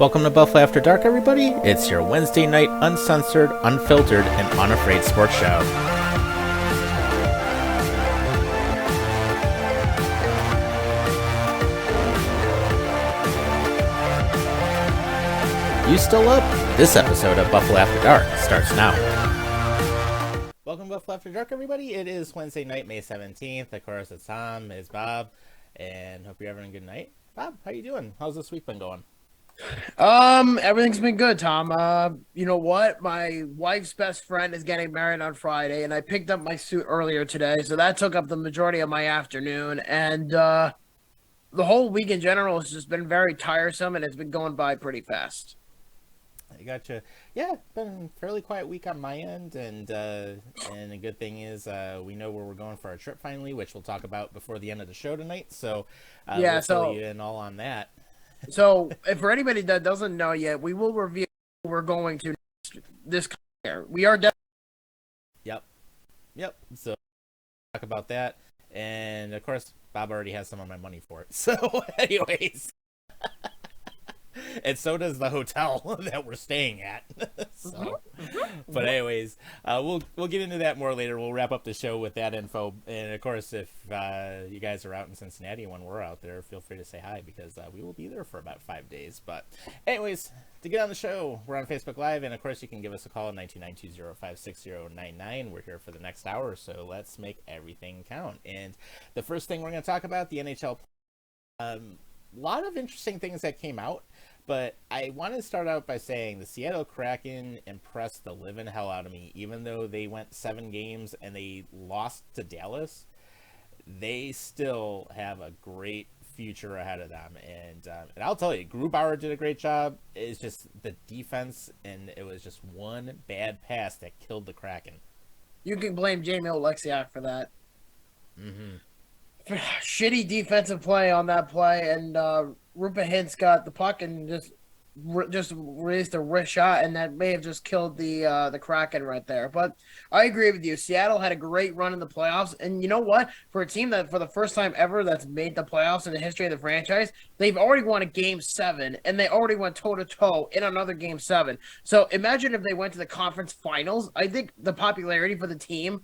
Welcome to Buffalo After Dark, everybody. It's your Wednesday night uncensored, unfiltered, and unafraid sports show. You still up? This episode of Buffalo After Dark starts now. Welcome to Buffalo After Dark, everybody. It is Wednesday night, May 17th. Of course, it's Tom, it's Bob, and hope you're having a good night. Bob, how you doing? How's this week been going? Everything's been good, Tom. You know what? My wife's best friend is getting married on Friday, and I picked up my suit earlier today, so that took up the majority of my afternoon. And the whole week in general has just been very tiresome, and it's been going by pretty fast. I gotcha. Yeah, been a fairly quiet week on my end, and the good thing is we know where we're going for our trip finally, which we'll talk about before the end of the show tonight. So we'll fill you in all on that. So, if for anybody that doesn't know yet, we will reveal where we're going to this year. We are Yep. So, talk about that. And, of course, Bob already has some of my money for it. So, anyways. And so does the hotel that we're staying at. But anyways, we'll get into that more later. We'll wrap up the show with that info. And, of course, if you guys are out in Cincinnati when we're out there, feel free to say hi because we will be there for about 5 days. But anyways, to get on the show, we're on Facebook Live. And, of course, you can give us a call at 929-205-6099. We're here for the next hour, so let's make everything count. And the first thing we're going to talk about, the NHL. A lot of interesting things that came out. But I want to start out by saying the Seattle Kraken impressed the living hell out of me. Even though they went 7 games and they lost to Dallas, they still have a great future ahead of them. And I'll tell you, Grubauer did a great job. It's just the defense, and it was just one bad pass that killed the Kraken. You can blame Jamie Oleksiak for that. Mm-hmm. Shitty defensive play on that play, and Rupert Hintz got the puck and just raised a wrist shot, and that may have just killed the Kraken right there. But I agree with you. Seattle had a great run in the playoffs, and you know what? For a team that for the first time ever that's made the playoffs in the history of the franchise, they've already won a Game 7, and they already went toe-to-toe in another Game 7. So imagine if they went to the conference finals. I think the popularity for the team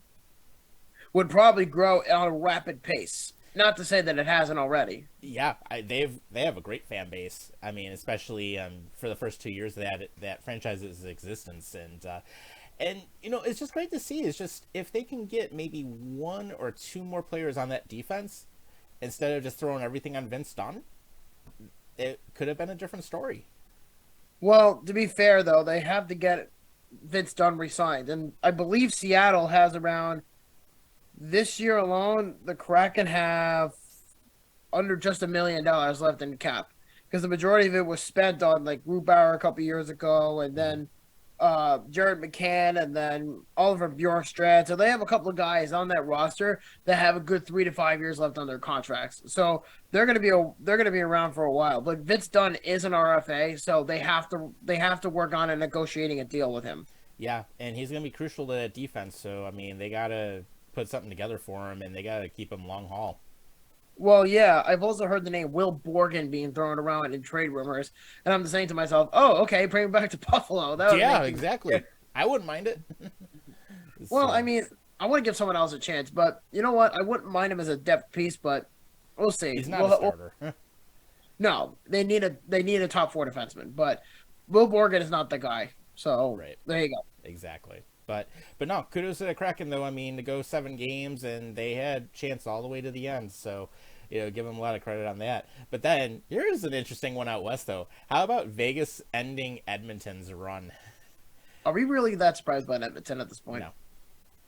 would probably grow at a rapid pace. Not to say that it hasn't already. Yeah, they have a great fan base. I mean, especially for the first 2 years of that franchise's existence, and you know, it's just great to see. It's just if they can get maybe 1 or 2 more players on that defense instead of just throwing everything on Vince Dunn, it could have been a different story. Well, to be fair though, they have to get Vince Dunn re-signed, and I believe Seattle has around. This year alone, the Kraken have under just $1 million left in the cap because the majority of it was spent on like Grubauer a couple years ago, and then Jared McCann, and then Oliver Bjorkstrand. So they have a couple of guys on that roster that have a good 3 to 5 years left on their contracts. So they're gonna be around for a while. But Vince Dunn is an RFA, so they have to work on negotiating a deal with him. Yeah, and he's gonna be crucial to that defense. So I mean, they gotta put something together for him, and they got to keep him long haul. Well, yeah, I've also heard the name Will Borgen being thrown around in trade rumors, and I'm saying to myself, oh, okay, bring him back to Buffalo. Exactly. I wouldn't mind it. Well, I mean, I want to give someone else a chance, but you know what? I wouldn't mind him as a depth piece, but we'll see. He's not a starter. No, they need a top 4 defenseman, but Will Borgen is not the guy. So right. There you go. Exactly. But no, kudos to the Kraken, though. I mean, to go 7 games, and they had chance all the way to the end. So, you know, give them a lot of credit on that. But then, here's an interesting one out west, though. How about Vegas ending Edmonton's run? Are we really that surprised by Edmonton at this point?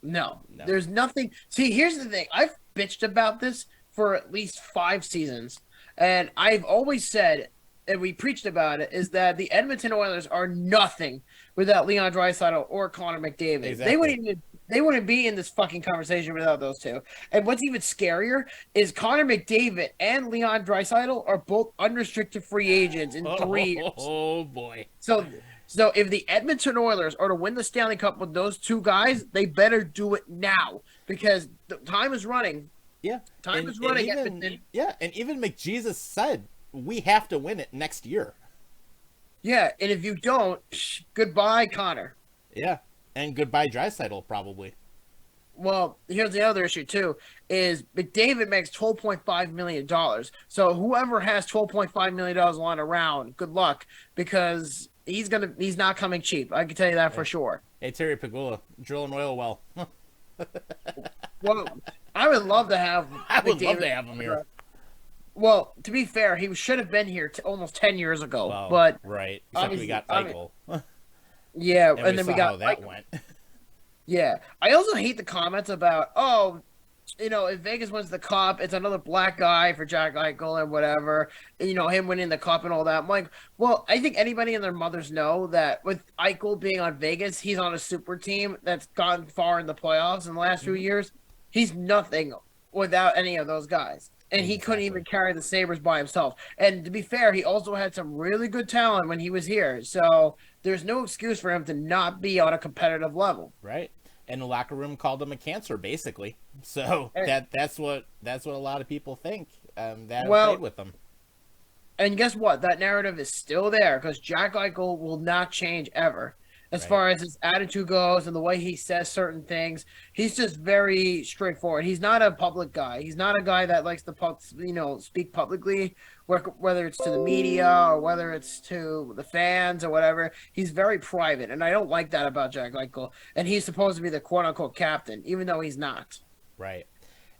No. There's nothing. See, here's the thing. I've bitched about this for at least 5 seasons. And I've always said, and we preached about it, is that the Edmonton Oilers are nothing without Leon Draisaitl or Connor McDavid. Exactly. They wouldn't be in this fucking conversation without those two. And what's even scarier is Connor McDavid and Leon Draisaitl are both unrestricted free agents in 3 years. Oh boy. So if the Edmonton Oilers are to win the Stanley Cup with those 2 guys, they better do it now because the time is running. Yeah. Time is running. And even McJesus said we have to win it next year. Yeah, and if you don't, goodbye, Connor. Yeah, and goodbye Draisaitl probably. Well, here's the other issue too: is McDavid makes $12.5 million. So whoever has $12.5 million lying around, good luck, because he's not coming cheap. I can tell you that for Hey, sure. hey Terry Pagula, drill an oil well. Well, I would love to have I would love McDavid. to have him here. Well, to be fair, he should have been here almost 10 years ago. Well, But right. Except we obviously, got Eichel, yeah, and we and then we saw how got that went. yeah. I also hate the comments about, oh, if Vegas wins the cup, it's another black guy for Jack Eichel and whatever. Him winning the cup and all that. I'm like, well, I think anybody and their mothers know that with Eichel being on Vegas, he's on a super team that's gone far in the playoffs in the last few years. He's nothing without any of those guys. And he couldn't even Exactly. carry the Sabres by himself. And to be fair, he also had some really good talent when he was here. So there's no excuse for him to not be on a competitive level. Right. And the locker room called him a cancer, basically. So And, that's what a lot of people think. That have played well, with him. And guess what? That narrative is still there because Jack Eichel will not change ever. As Right. far as his attitude goes and the way he says certain things, he's just very straightforward. He's not a public guy. He's not a guy that likes to, speak publicly, whether it's to the media or whether it's to the fans or whatever. He's very private, and I don't like that about Jack Eichel. And he's supposed to be the quote unquote captain, even though he's not. Right.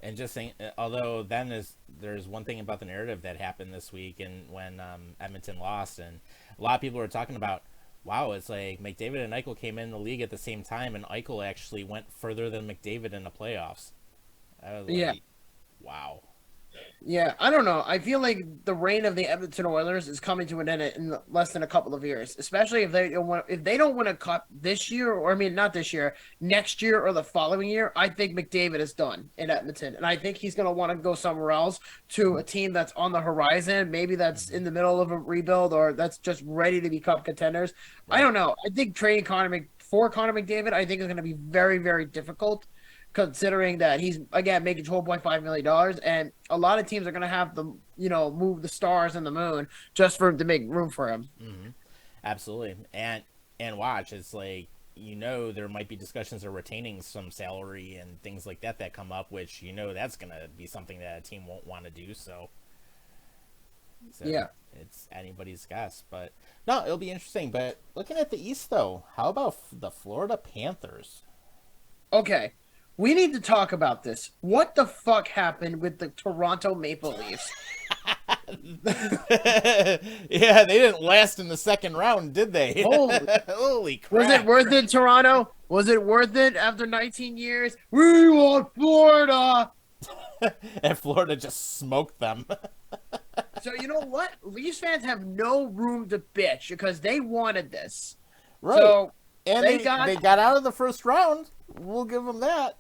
And just saying, although then there's one thing about the narrative that happened this week, and when Edmonton lost, and a lot of people were talking about, wow, it's like McDavid and Eichel came in the league at the same time, and Eichel actually went further than McDavid in the playoffs. I was Yeah. like, wow. Yeah, I don't know. I feel like the reign of the Edmonton Oilers is coming to an end in less than a couple of years, especially if they don't win a cup this year, or I mean not this year, next year or the following year. I think McDavid is done in Edmonton, and I think he's going to want to go somewhere else to a team that's on the horizon, maybe that's in the middle of a rebuild or that's just ready to become contenders. I Right. don't know. I think trading for Connor McDavid, I think is going to be very, very difficult considering that he's again making $12.5 million, and a lot of teams are going to have to move the stars and the moon just for him to make room for him. Mm-hmm. Absolutely. And watch, it's like, there might be discussions of retaining some salary and things like that come up, which that's gonna be something that a team won't want to do. So Yeah. it's anybody's guess, but no, it'll be interesting. But looking at the East, though, how about the Florida Panthers? Okay, we need to talk about this. What the fuck happened with the Toronto Maple Leafs? Yeah, they didn't last in the second round, did they? Holy, Holy crap! was it worth it, Toronto? Was it worth it after 19 years? We want Florida. And Florida just smoked them. So you know what? Leafs fans have no room to bitch because they wanted this. Right. So And they they got out of the first round. We'll give them that.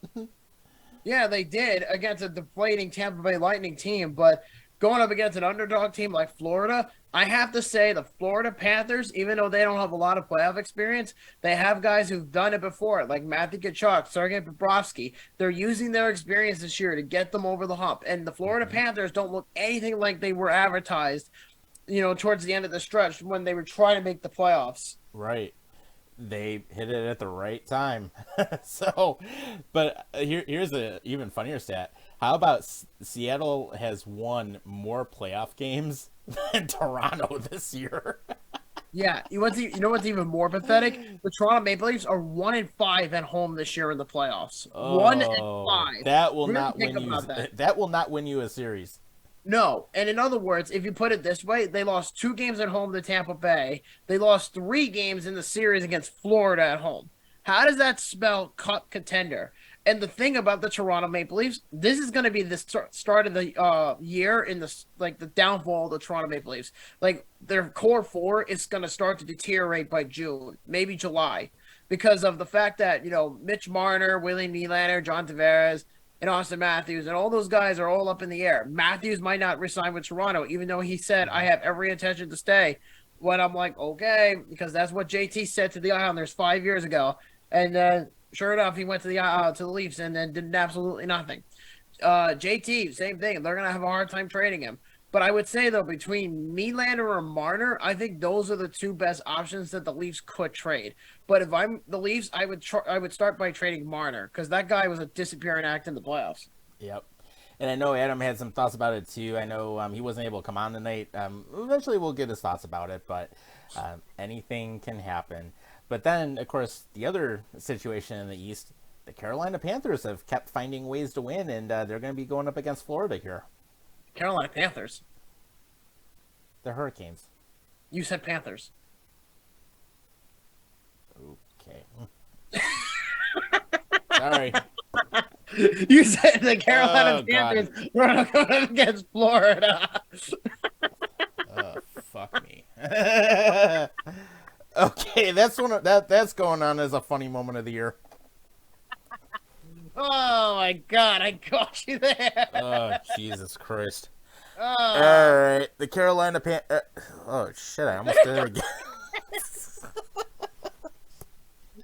yeah, they did against a deflating Tampa Bay Lightning team, but going up against an underdog team like Florida, I have to say the Florida Panthers, even though they don't have a lot of playoff experience, they have guys who've done it before, like Matthew Tkachuk, Sergei Bobrovsky. They're using their experience this year to get them over the hump. And the Florida Panthers don't look anything like they were advertised, towards the end of the stretch when they were trying to make the playoffs. Right. They hit it at the right time. So, but here's a even funnier stat. How about Seattle has won more playoff games than Toronto this year? Yeah, you know what's even more pathetic? The Toronto Maple Leafs are 1-5 at home this year in the playoffs. 1-5. That will Really not think win you. about that. That will not win you a series. No, and in other words, if you put it this way, they lost 2 games at home to Tampa Bay. They lost 3 games in the series against Florida at home. How does that spell cup contender? And the thing about the Toronto Maple Leafs, this is going to be the start of the year in the downfall of the Toronto Maple Leafs. Like their core 4 is going to start to deteriorate by June, maybe July, because of the fact that Mitch Marner, Willie Nylander, John Tavares, and Austin Matthews, and all those guys are all up in the air. Matthews might not resign with Toronto, even though he said, I have every intention to stay. When I'm like, okay, because that's what JT said to the Islanders 5 years ago. And then, sure enough, he went to the Leafs and then did absolutely nothing. JT, same thing. They're going to have a hard time trading him. But I would say though, between Nylander or Marner, I think those are the two best options that the Leafs could trade. But if I'm the Leafs, I would start by trading Marner because that guy was a disappearing act in the playoffs. Yep. And I know Adam had some thoughts about it too. I know he wasn't able to come on tonight. Eventually, we'll get his thoughts about it, but anything can happen. But then, of course, the other situation in the East, the Carolina Panthers have kept finding ways to win, and they're going to be going up against Florida here. Carolina Panthers. The Hurricanes. You said Panthers. Okay. Sorry. You said the Carolina Panthers were going up against Florida. Fuck me. Okay, that's going on as a funny moment of the year. Oh my God, I got you there. Oh, Jesus Christ. Oh. All right, the Carolina oh shit, I almost did it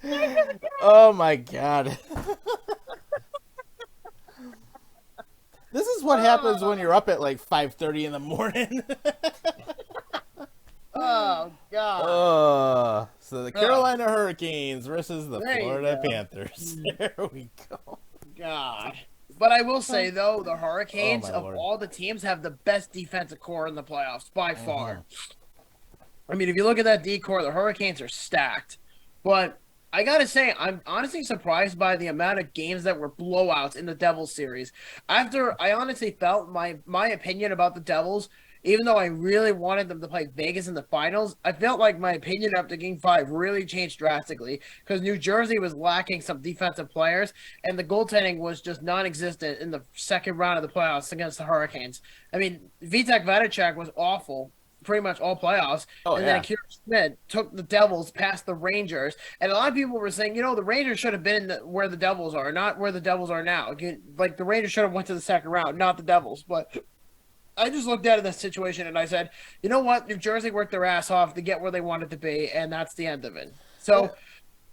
again. Oh my God. This is what happens when you're up at like 5:30 in the morning. Oh God. So the Carolina Hurricanes versus the There you Florida go. Panthers. There we go. God. But I will say though, the Hurricanes Oh, my of Lord. all the teams have the best defensive core in the playoffs by far. I mean, if you look at that D core, the Hurricanes are stacked. But I gotta say, I'm honestly surprised by the amount of games that were blowouts in the Devils series. After I honestly felt my opinion about the Devils, even though I really wanted them to play Vegas in the finals, I felt like my opinion after Game 5 really changed drastically because New Jersey was lacking some defensive players, and the goaltending was just non-existent in the second round of the playoffs against the Hurricanes. I mean, Vitek Vanacek was awful pretty much all playoffs. And then Akira Schmidt took the Devils past the Rangers. And a lot of people were saying, the Rangers should have been where the Devils are, not where the Devils are now. Like, the Rangers should have went to the second round, not the Devils. But I just looked at this situation and I said, you know what? New Jersey worked their ass off to get where they wanted to be, and that's the end of it. So,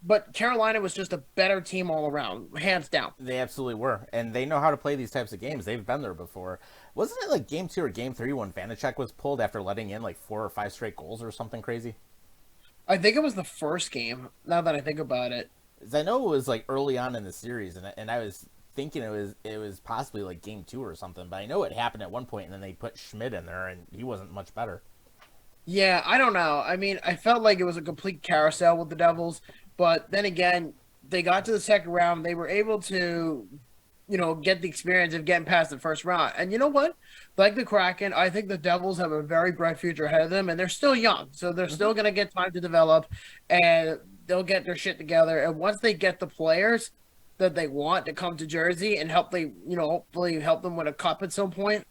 but Carolina was just a better team all around, hands down. They absolutely were. And they know how to play these types of games. They've been there before. Wasn't it like Game 2 or Game 3 when Vanacek was pulled after letting in like 4 or 5 straight goals or something crazy? I think it was the first game, now that I think about it. I know it was like early on in the series, and I was thinking it was possibly like Game 2 or something, but I know it happened at one point, and then they put Schmidt in there, and he wasn't much better. Yeah, I don't know. I mean, I felt like it was a complete carousel with the Devils, but then again, they got to the second round. They were able to, get the experience of getting past the first round. And you know what? Like the Kraken, I think the Devils have a very bright future ahead of them, and they're still young, so they're still going to get time to develop, and they'll get their shit together. And once they get the players that they want to come to Jersey and hopefully help them win a cup at some point,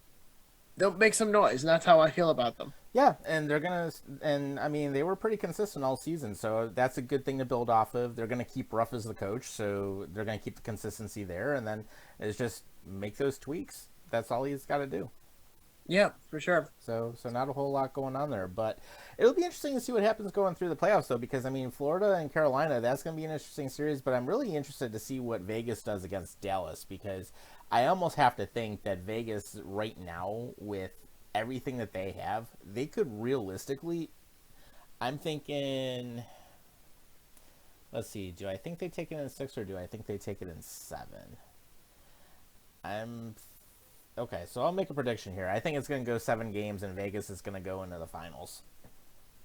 they'll make some noise, and that's how I feel about them. Yeah, and I mean, they were pretty consistent all season, so that's a good thing to build off of. They're going to keep Ruff as the coach, so they're going to keep the consistency there, and then it's just make those tweaks. That's all he's got to do. Yeah, for sure. So not a whole lot going on there, but it'll be interesting to see what happens going through the playoffs, though, because I mean, Florida and Carolina, that's going to be an interesting series. But I'm really interested to see what Vegas does against Dallas, because I almost have to think that Vegas right now, with everything that they have, they could realistically. I'm thinking. Let's see. Do I think they take it in 6 or do I think they take it in 7? Okay, so I'll make a prediction here. I think it's going to go 7 games, and Vegas is going to go into the finals.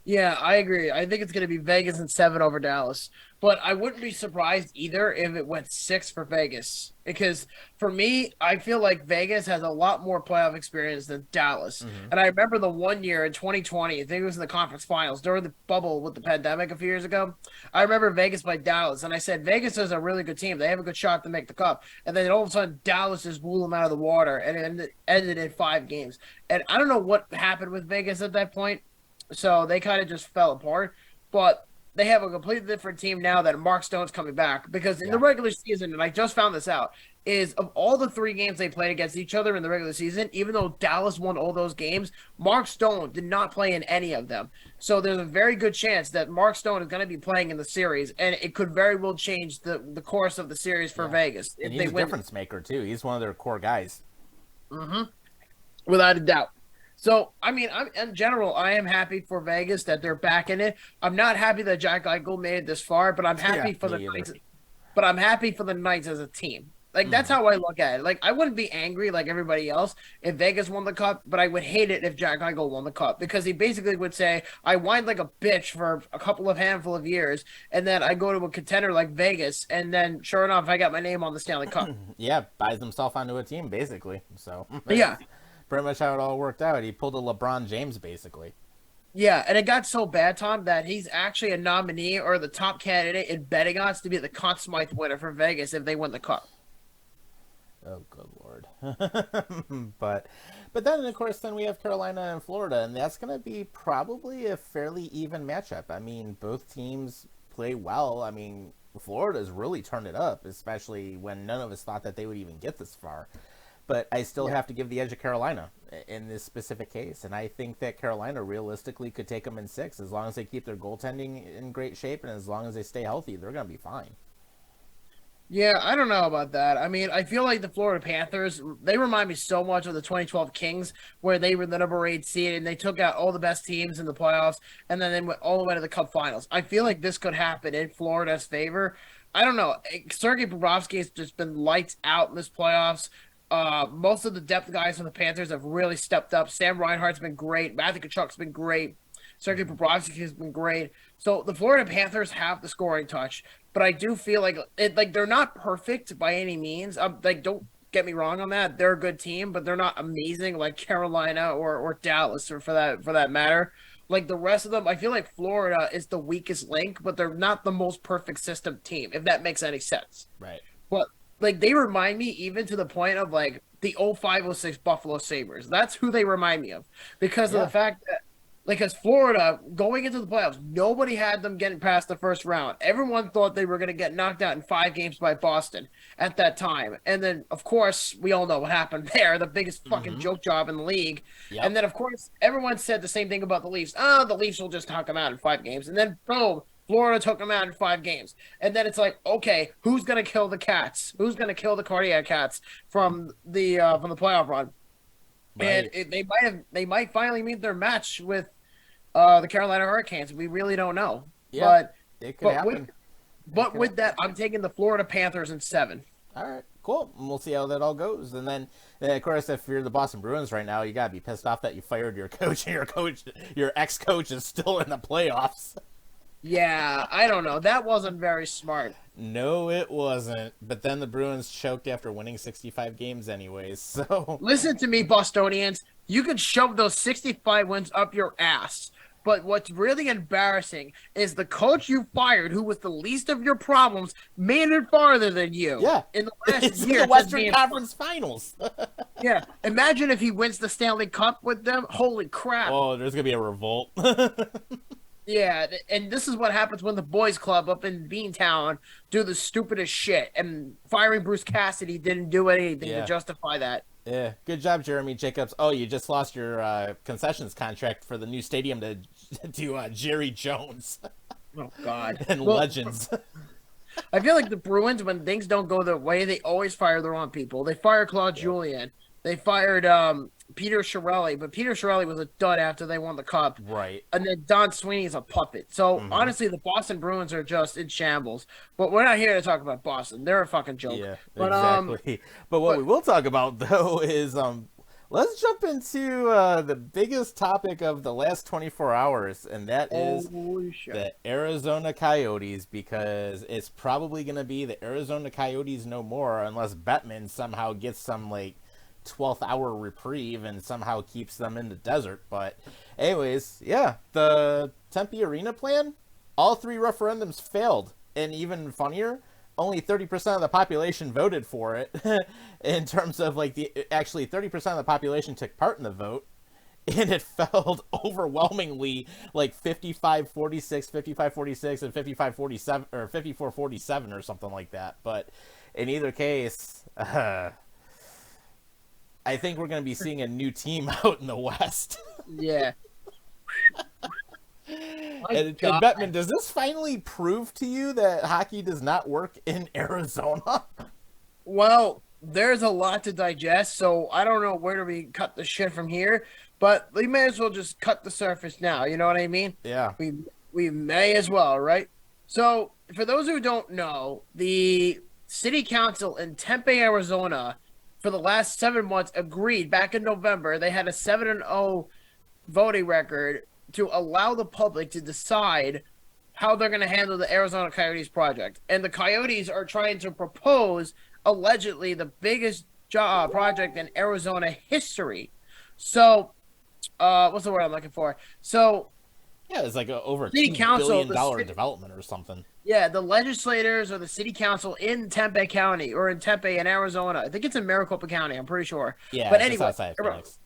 Yeah, I agree. I think it's going to be Vegas and 7 over Dallas. But I wouldn't be surprised either if it went 6 for Vegas. Because for me, I feel like Vegas has a lot more playoff experience than Dallas. Mm-hmm. And I remember the one year in 2020, I think it was in the conference finals, during the bubble with the pandemic a few years ago. I remember Vegas played Dallas, and I said, Vegas is a really good team. They have a good shot to make the cup. And then all of a sudden, Dallas just blew them out of the water, and it ended in 5 games. And I don't know what happened with Vegas at that point. So they kind of just fell apart. But they have a completely different team now that Mark Stone's coming back. Because in the regular season, and I just found this out, is of all the 3 games they played against each other in the regular season, even though Dallas won all those games, Mark Stone did not play in any of them. So there's a very good chance that Mark Stone is going to be playing in the series, and it could very well change the course of the series for Vegas. And he's a difference maker, too. He's one of their core guys. Mm-hmm. Without a doubt. So, I mean, in general, I am happy for Vegas that they're back in it. I'm not happy that Jack Eichel made it this far, but I'm Yeah, happy for the me either. Knights. But I'm happy for the Knights as a team. Like that's Mm. how I look at it. Like I wouldn't be angry like everybody else if Vegas won the cup, but I would hate it if Jack Eichel won the cup because he basically would say I whined like a bitch for a couple of handful of years, and then I go to a contender like Vegas, and then sure enough, I got my name on the Stanley Cup. Yeah, buys himself onto a team basically. So that's Yeah, pretty much how it all worked out. He pulled a LeBron James basically. yeah, and it got so bad, Tom, that he's actually a nominee or the top candidate in betting odds to be the Conn Smythe winner for Vegas if they win the cup. Oh, good lord. but then of course then we have Carolina and Florida, and that's going to be probably a fairly even matchup. I mean, both teams play well. I mean, Florida's really turned it up, especially when none of us thought that they would even get this far. But I still Yeah. have to give the edge of Carolina in this specific case, and I think that Carolina realistically could take them in 6 as long as they keep their goaltending in great shape and as long as they stay healthy. They're going to be fine. Yeah, I don't know about that. I mean, I feel like the Florida Panthers, they remind me so much of the 2012 Kings, where they were the number 8 seed and they took out all the best teams in the playoffs and then they went all the way to the Cup finals. I feel like this could happen in Florida's favor. I don't know. Sergei Bobrovsky has just been lights out in this playoffs. Most of the depth guys from the Panthers have really stepped up. Sam Reinhart's been great. Matthew Tkachuk's been great. Sergei Bobrovsky has been great. So the Florida Panthers have the scoring touch, but I do feel like they're not perfect by any means. Like don't get me wrong on that. They're a good team, but they're not amazing like Carolina or Dallas or for that matter. Like the rest of them, I feel like Florida is the weakest link, but they're not the most perfect system team, if that makes any sense. Right. But like they remind me even to the point of like the 0506 Buffalo Sabres. That's who they remind me of because of Yeah. the fact that like as Florida going into the playoffs, nobody had them getting past the first round. Everyone thought they were going to get knocked out in 5 games by Boston at that time. And then of course, we all know what happened there, the biggest fucking Mm-hmm. joke job in the league. And Yep. then of course, everyone said the same thing about the Leafs. Oh, the Leafs will just knock them out in 5 games. And then boom, Florida took them out in 5 games. And then it's like, okay, who's going to kill the Cats? Who's going to kill the Cardiac Cats from the playoff run? And Right. they might finally meet their match with the Carolina Hurricanes. We really don't know. Yeah. But It could but happen. with that, I'm taking the Florida Panthers in 7. All right, cool. And we'll see how that all goes. And then, of course, if you're the Boston Bruins right now, you gotta be pissed off that you fired your coach, and your ex-coach, is still in the playoffs. Yeah, I don't know. That wasn't very smart. No, it wasn't. But then the Bruins choked after winning 65 games, anyways. So Listen to me, Bostonians. You can shove those 65 wins up your ass. But what's really embarrassing is the coach you fired, who was the least of your problems, made it farther than you. yeah, In the last it's in year, the just Western being- Conference Finals. Yeah. Imagine if he wins the Stanley Cup with them. Holy crap. Oh, there's gonna be a revolt. Yeah, and this is what happens when the boys club up in Beantown do the stupidest shit, and firing Bruce Cassidy didn't do anything Yeah. to justify that. Yeah, good job, Jeremy Jacobs. Oh, you just lost your concessions contract for the new stadium to Jerry Jones Oh God. and Well, Legends. I feel like the Bruins, when things don't go their way, they always fire the wrong people. They fired Claude Julien. They fired Peter Chiarelli, but Peter Chiarelli was a dud after they won the cup. Right. And then Don Sweeney is a puppet. So Mhm. honestly, the Boston Bruins are just in shambles. But we're not here to talk about Boston. They're a fucking joke. Yeah, But exactly. But what but- we will talk about though is let's jump into the biggest topic of the last 24 hours, and that is holy shit. the Arizona Coyotes, because it's probably going to be the Arizona Coyotes no more unless Bettman somehow gets some like 12th hour reprieve and somehow keeps them in the desert. But anyways, yeah, the Tempe Arena plan, all 3 referendums failed, and even funnier, only 30% of the population voted for it. In terms of like actually 30% of the population took part in the vote, and it failed overwhelmingly, like 55-46, 55-46, and 55-47 or 54-47 or something like that. But in either case, I think we're going to be seeing a new team out in the West. Yeah. And Bettman, does this finally prove to you that hockey does not work in Arizona? Well, there's a lot to digest, so I don't know where do we cut the shit from here, but we may as well just cut the surface now. You know what I mean? Yeah. We may as well, right? So, for those who don't know, the city council in Tempe, Arizona, for the last 7 months agreed back in November. They had a 7-0 voting record to allow the public to decide how they're going to handle the Arizona Coyotes project. And the Coyotes are trying to propose allegedly the biggest project in Arizona history. So, what's the word I'm looking for? So, Yeah, it's like over city council, $2 billion development or something. yeah, the legislators or the city council in Tempe County or in Tempe in Arizona. I think it's in Maricopa County. I'm pretty sure. Yeah, But just anyway, outside of Phoenix.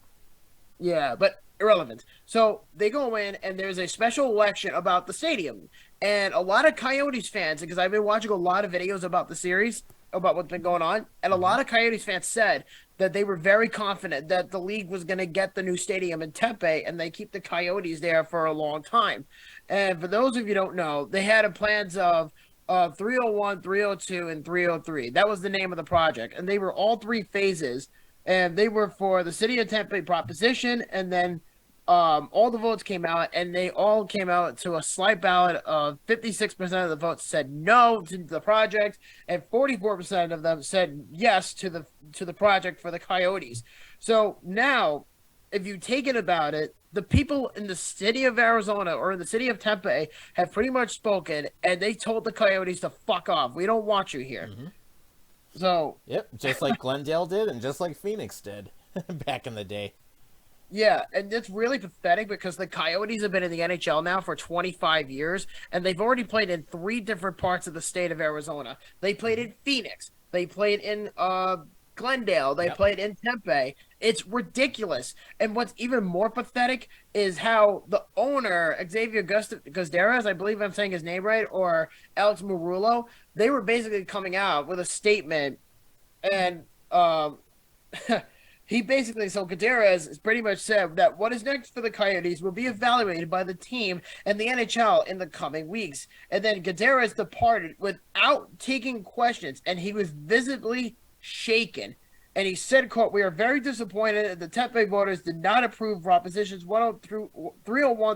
yeah, but irrelevant. So they go in and there's a special election about the stadium. And a lot of Coyotes fans, because I've been watching a lot of videos about the series, about what's been going on, and a lot of Coyotes fans said that they were very confident that the league was going to get the new stadium in Tempe and they keep the Coyotes there for a long time. And for those of you who don't know, they had a plans of 301, 302, and 303. That was the name of the project. And they were all three phases. And they were for the city of Tempe proposition, and then all the votes came out, and they all came out to a slight ballot of 56% of the votes said no to the project, and 44% of them said yes to the project for the Coyotes. So now, if you take it about it, the people in the city of Arizona or in the city of Tempe have pretty much spoken, and they told the Coyotes to fuck off. We don't want you here. So Yep, just like Glendale did and just like Phoenix did back in the day. yeah, and it's really pathetic because the Coyotes have been in the NHL now for 25 years, and they've already played in 3 different parts of the state of Arizona. They played in Phoenix, they played in Glendale, they played in Tempe. It's ridiculous. And what's even more pathetic is how the owner, Xavier Guzderas, I believe I'm saying his name right, or Alex Murulo, they were basically coming out with a statement, and he basically, so Gutierrez has pretty much said that what is next for the Coyotes will be evaluated by the team and the NHL in the coming weeks. And then Gutierrez departed without taking questions, and he was visibly shaken. And he said, quote, "We are very disappointed that the Tempe voters did not approve propositions 301,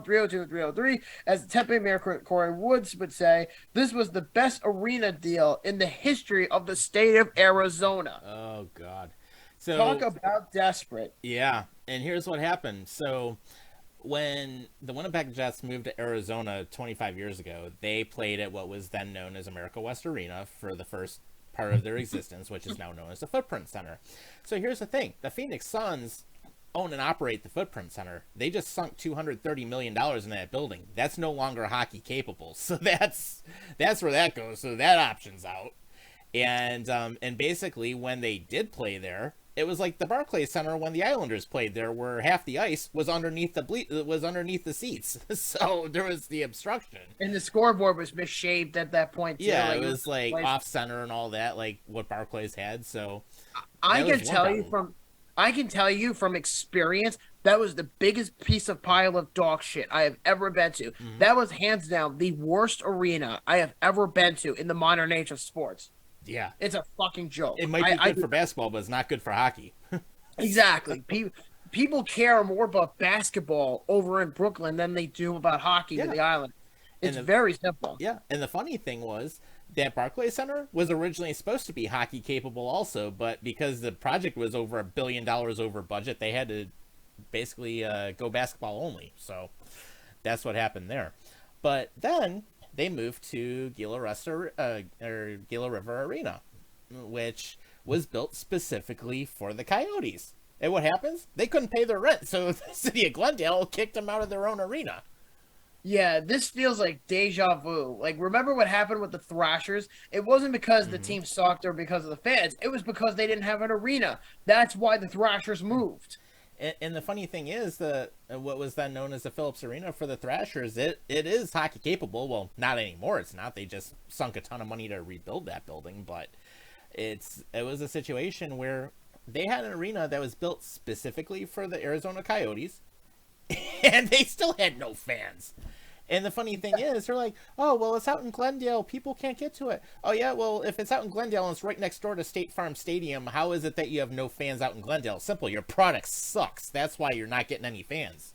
302, and 303. As the Tempe Mayor Corey Woods would say, this was the best arena deal in the history of the state of Arizona." Oh, God. So, talk about desperate. Yeah, and here's what happened. So when the Winnipeg Jets moved to Arizona 25 years ago, they played at what was then known as America West Arena for the first part of their existence, which is now known as the Footprint Center. So here's the thing. The Phoenix Suns own and operate the Footprint Center. They just sunk $230 million in that building. That's no longer hockey capable. So that's where that goes. So that option's out. And basically when they did play there, it was like the Barclays Center when the Islanders played there, where half the ice was underneath the seats. So there was the obstruction. And the scoreboard was misshaped at that point, too. Yeah, it was like off center and all that, like what Barclays had. So I can tell you from experience, that was the biggest piece of pile of dog shit I have ever been to. Mm-hmm. That was hands down the worst arena I have ever been to in the modern age of sports. Yeah. It's a fucking joke. It might be good for basketball, but it's not good for hockey. Exactly. People care more about basketball over in Brooklyn than they do about hockey to the island. It's very simple. Yeah, and the funny thing was that Barclays Center was originally supposed to be hockey capable also, but because the project was over $1 billion over budget, they had to basically go basketball only. So that's what happened there. But then they moved to Gila River Arena, which was built specifically for the Coyotes. And what happens? They couldn't pay their rent, so the city of Glendale kicked them out of their own arena. Yeah, this feels like deja vu. Like, remember what happened with the Thrashers? It wasn't because the team sucked or because of the fans. It was because they didn't have an arena. That's why the Thrashers moved. And the funny thing is, what was then known as the Phillips Arena for the Thrashers, it is hockey capable. Well, not anymore. It's not. They just sunk a ton of money to rebuild that building. But it was a situation where they had an arena that was built specifically for the Arizona Coyotes, and they still had no fans. And the funny thing is, they're like, oh, well, it's out in Glendale. People can't get to it. Oh, yeah, well, if it's out in Glendale and it's right next door to State Farm Stadium, how is it that you have no fans out in Glendale? Simple. Your product sucks. That's why you're not getting any fans.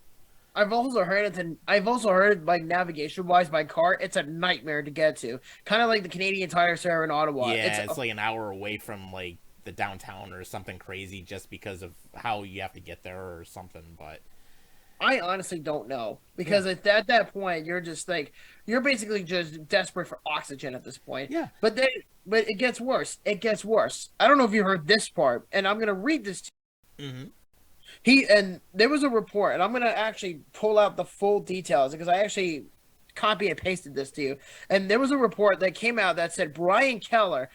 I've also heard like navigation wise by car, it's a nightmare to get to. Kind of like the Canadian Tire Center in Ottawa. Yeah, it's like an hour away from, like, the downtown or something crazy just because of how you have to get there or something, but... I honestly don't know because Yeah. at that point you're just like you're basically just desperate for oxygen at this point. Yeah. But it gets worse. It gets worse. I don't know if you heard this part, and I'm gonna read this to Mm-hmm. and there was a report, and I'm gonna actually pull out the full details because I actually copy and pasted this to you. And there was a report that came out that said Brian Keller,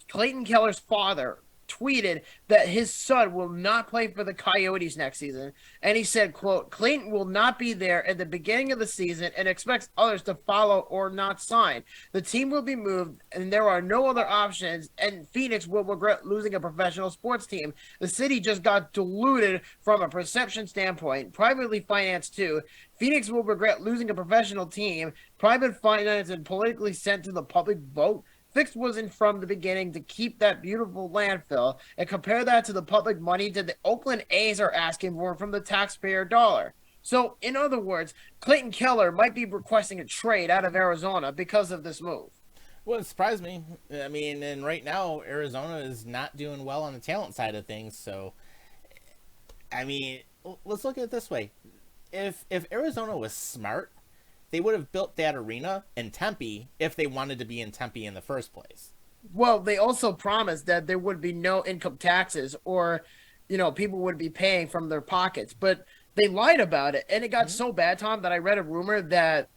Clayton Keller's father, tweeted that his son will not play for the Coyotes next season. And he said, quote, Clayton will not be there at the beginning of the season and expects others to follow or not sign. The team will be moved and there are no other options, and Phoenix will regret losing a professional sports team. The city just got diluted from a perception standpoint, privately financed too. Phoenix will regret losing a professional team, private finance and politically sent to the public vote. Fix wasn't from the beginning to keep that beautiful landfill, and compare that to the public money that the Oakland A's are asking for from the taxpayer dollar. So, in other words, Clayton Keller might be requesting a trade out of Arizona because of this move. Well, it surprised me. I mean, and right now, Arizona is not doing well on the talent side of things, so... I mean, let's look at it this way. If Arizona was smart, they would have built that arena in Tempe if they wanted to be in Tempe in the first place. Well, they also promised that there would be no income taxes or, people would be paying from their pockets, but they lied about it. And it got so bad, Tom, that I read a rumor that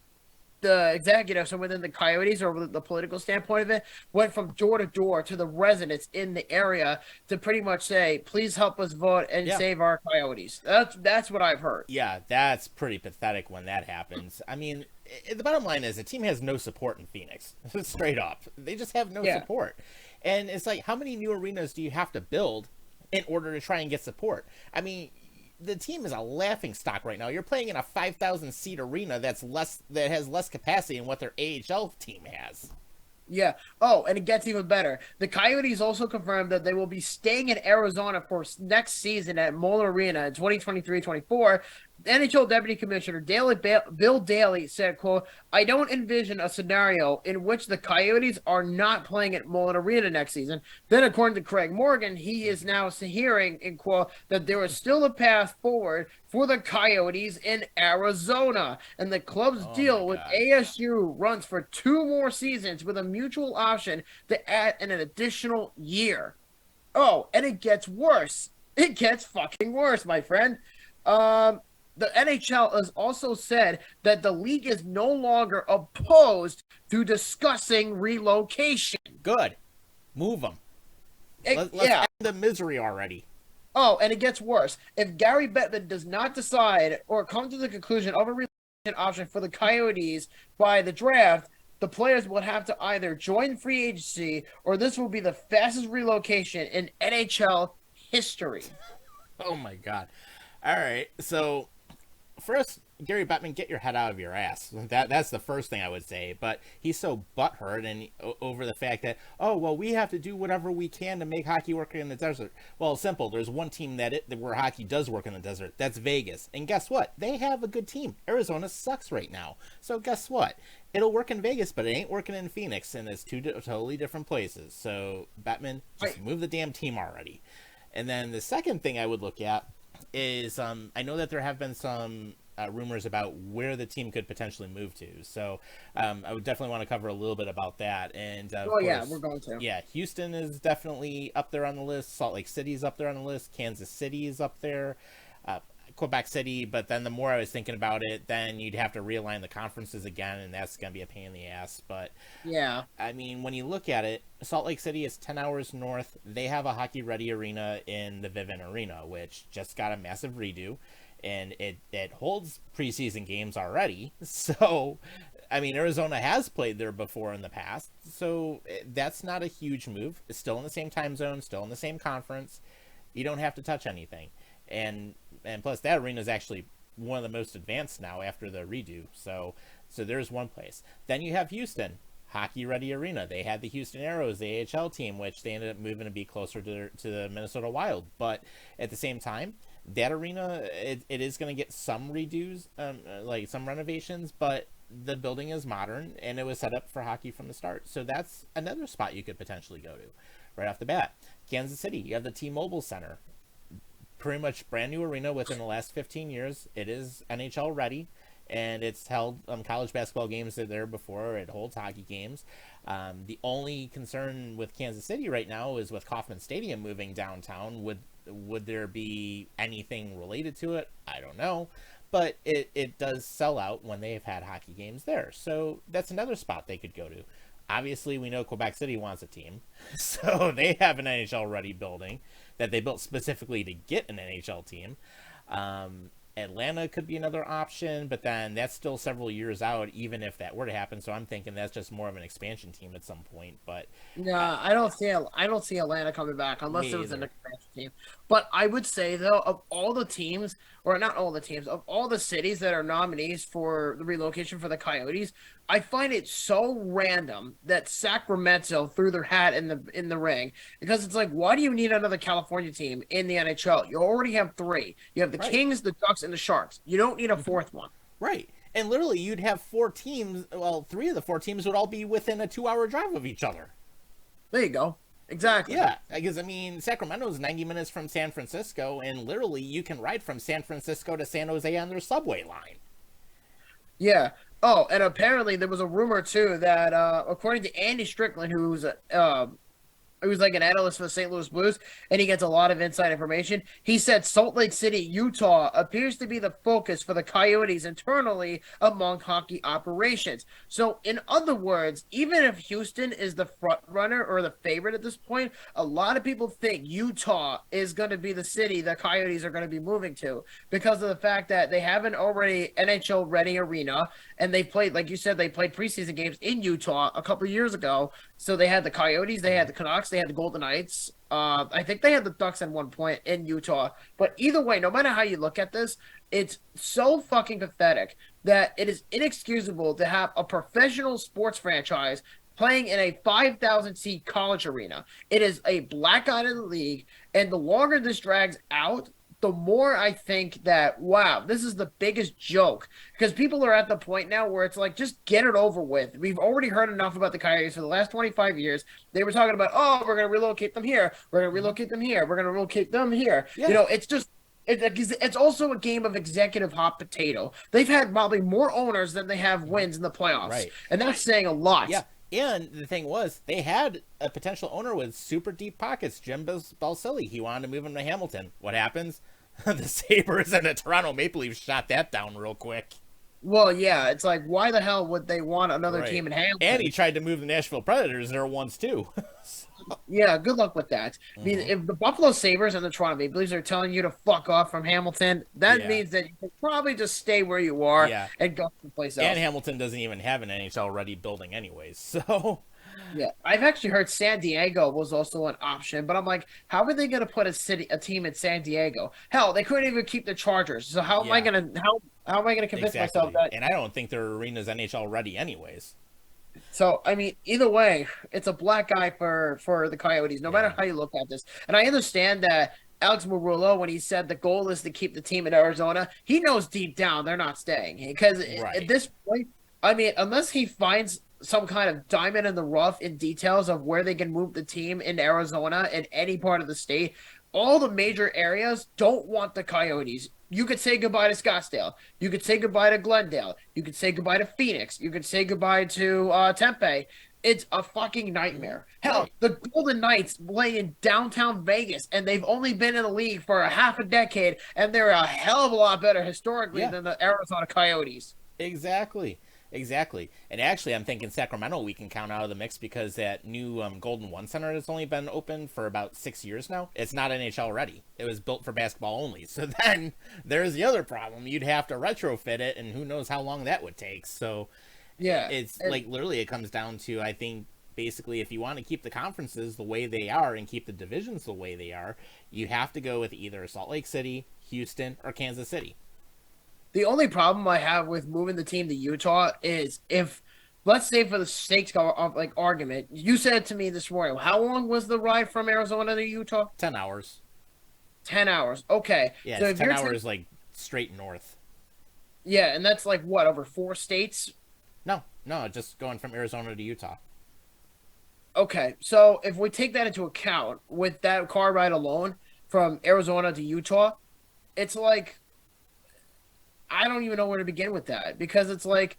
the executives from within the Coyotes, or the political standpoint of it, went from door to door to the residents in the area to pretty much say, please help us vote and Yeah. save our Coyotes. That's what I've heard. Yeah, that's pretty pathetic when that happens. I mean, the bottom line is the team has no support in Phoenix. Straight up. They just have no Yeah. support. And it's like, how many new arenas do you have to build in order to try and get support? I mean, the team is a laughing stock right now. You're playing in a 5,000 seat arena that has less capacity than what their AHL team has. Yeah. Oh, and it gets even better. The Coyotes also confirmed that they will be staying in Arizona for next season at Mola Arena in 2023-24. NHL Deputy Commissioner Bill Daly said, quote, I don't envision a scenario in which the Coyotes are not playing at Mullen Arena next season. Then, according to Craig Morgan, he is now hearing, in quote, that there is still a path forward for the Coyotes in Arizona. And the club's deal with ASU runs for 2 more seasons with a mutual option to add an additional year. Oh, and it gets worse. It gets fucking worse, my friend. The NHL has also said that the league is no longer opposed to discussing relocation. Good. Move them. Let's Yeah. end the misery already. Oh, and it gets worse. If Gary Bettman does not decide or come to the conclusion of a relocation option for the Coyotes by the draft, the players will have to either join free agency, or this will be the fastest relocation in NHL history. Oh my god. All right. So first, Gary Bettman, get your head out of your ass. That's the first thing I would say. But he's so butthurt and over the fact that, oh well, we have to do whatever we can to make hockey work in the desert. Well, simple. There's one team where hockey does work in the desert. That's Vegas. And guess what? They have a good team. Arizona sucks right now. So guess what? It'll work in Vegas, but it ain't working in Phoenix, and it's two totally different places. So Bettman, just move the damn team already. And then the second thing I would look at is I know that there have been some rumors about where the team could potentially move to. So I would definitely want to cover a little bit about that. And Yeah, we're going to. Yeah, Houston is definitely up there on the list. Salt Lake City is up there on the list. Kansas City is up there. Quebec City, but then the more I was thinking about it, then you'd have to realign the conferences again, and that's going to be a pain in the ass. But yeah, I mean, when you look at it, Salt Lake City is 10 hours north. They have a hockey-ready arena in the Vivint Arena, which just got a massive redo, and it holds preseason games already. So, I mean, Arizona has played there before in the past, so that's not a huge move. It's still in the same time zone, still in the same conference. You don't have to touch anything. And plus, that arena is actually one of the most advanced now after the redo. So So there's one place. Then you have Houston, Hockey Ready Arena. They had the Houston Aeros, the AHL team, which they ended up moving to be closer to the Minnesota Wild. But at the same time, that arena, it is going to get some redos, like some renovations, but the building is modern and it was set up for hockey from the start. So that's another spot you could potentially go to right off the bat. Kansas City, you have the T-Mobile Center. Pretty much brand new arena within the last 15 years. It is NHL ready, and it's held college basketball games there before. It holds hockey games. The only concern with Kansas City right now is with Kauffman Stadium moving downtown. Would there be anything related to it? I don't know. But it does sell out when they've had hockey games there. So that's another spot they could go to. Obviously, we know Quebec City wants a team. So they have an NHL-ready building that they built specifically to get an NHL team. Atlanta could be another option, but then that's still several years out, even if that were to happen. So I'm thinking that's just more of an expansion team at some point. But I don't see Atlanta coming back unless it was an expansion team. But I would say though, of all the teams, or not all the teams, of all the cities that are nominees for the relocation for the Coyotes, I find it so random that Sacramento threw their hat in the ring, because it's like, why do you need another California team in the NHL? You already have three. You have the Kings, the Ducks, and the Sharks. You don't need a fourth one. Right. And literally, you'd have four teams. Well, three of the four teams would all be within a 2-hour drive of each other. There you go. Exactly. Yeah, because, I mean, Sacramento is 90 minutes from San Francisco, and literally you can ride from San Francisco to San Jose on their subway line. Yeah. Oh, and apparently there was a rumor, too, that according to Andy Strickland, who's like an analyst for the St. Louis Blues, and he gets a lot of inside information. He said Salt Lake City, Utah appears to be the focus for the Coyotes internally among hockey operations. So, in other words, even if Houston is the front runner or the favorite at this point, a lot of people think Utah is going to be the city the Coyotes are going to be moving to, because of the fact that they have an already NHL ready arena, and they played, like you said, they played preseason games in Utah a couple of years ago. So they had the Coyotes, they had the Canucks, they had the Golden Knights. I think they had the Ducks at one point in Utah. But either way, no matter how you look at this, it's so fucking pathetic that it is inexcusable to have a professional sports franchise playing in a 5,000-seat college arena. It is a blackout in the league, and the longer this drags out, the more I think that, wow, this is the biggest joke. Because people are at the point now where it's like, just get it over with. We've already heard enough about the Coyotes for the last 25 years. They were talking about, oh, we're going to relocate them here. We're going to relocate them here. We're going to relocate them here. Yeah. You know, it's just, it's also a game of executive hot potato. They've had probably more owners than they have wins in the playoffs. Right. And that's saying a lot. Yeah. And the thing was, they had a potential owner with super deep pockets, Jim Balsillie. He wanted to move him to Hamilton. What happens? The Sabres and the Toronto Maple Leafs shot that down real quick. Well, yeah, it's like, why the hell would they want another team in Hamilton? And he tried to move the Nashville Predators there once, too. Yeah, good luck with that. I mean, if the Buffalo Sabres and the Toronto Maple Leafs are telling you to fuck off from Hamilton, that means that you can probably just stay where you are and go someplace else. And Hamilton doesn't even have an NHL-ready building anyways, so... Yeah, I've actually heard San Diego was also an option, but I'm like, how are they going to put a team in San Diego? Hell, they couldn't even keep the Chargers. So how am I going to how am I going to convince myself that? And I don't think their arena's NHL ready anyways. So I mean, either way, it's a black eye for the Coyotes, no matter how you look at this. And I understand that Alex Marullo, when he said the goal is to keep the team in Arizona, he knows deep down they're not staying, because at this point, I mean, unless he finds some kind of diamond in the rough in details of where they can move the team in Arizona and any part of the state, all the major areas don't want the Coyotes. You could say goodbye to Scottsdale. You could say goodbye to Glendale. You could say goodbye to Phoenix. You could say goodbye to Tempe. It's a fucking nightmare. Hell, the Golden Knights play in downtown Vegas, and they've only been in the league for a half a decade, and they're a hell of a lot better historically than the Arizona Coyotes. Exactly. And actually, I'm thinking Sacramento we can count out of the mix, because that new Golden One Center has only been open for about 6 years now. It's not NHL ready. It was built for basketball only. So then there's the other problem. You'd have to retrofit it, and who knows how long that would take. So it's like literally it comes down to, I think, basically, if you want to keep the conferences the way they are and keep the divisions the way they are, you have to go with either Salt Lake City, Houston, or Kansas City. The only problem I have with moving the team to Utah is if, let's say for the sakes of like argument, you said to me this morning, how long was the ride from Arizona to Utah? 10 hours. 10 hours. Okay, Yeah, so it's if 10 you're hours like straight north. yeah, and that's like what, over 4 states? No, no, just going from Arizona to Utah. Okay, so if we take that into account with that car ride alone from Arizona to Utah, it's like I don't even know where to begin with that because it's like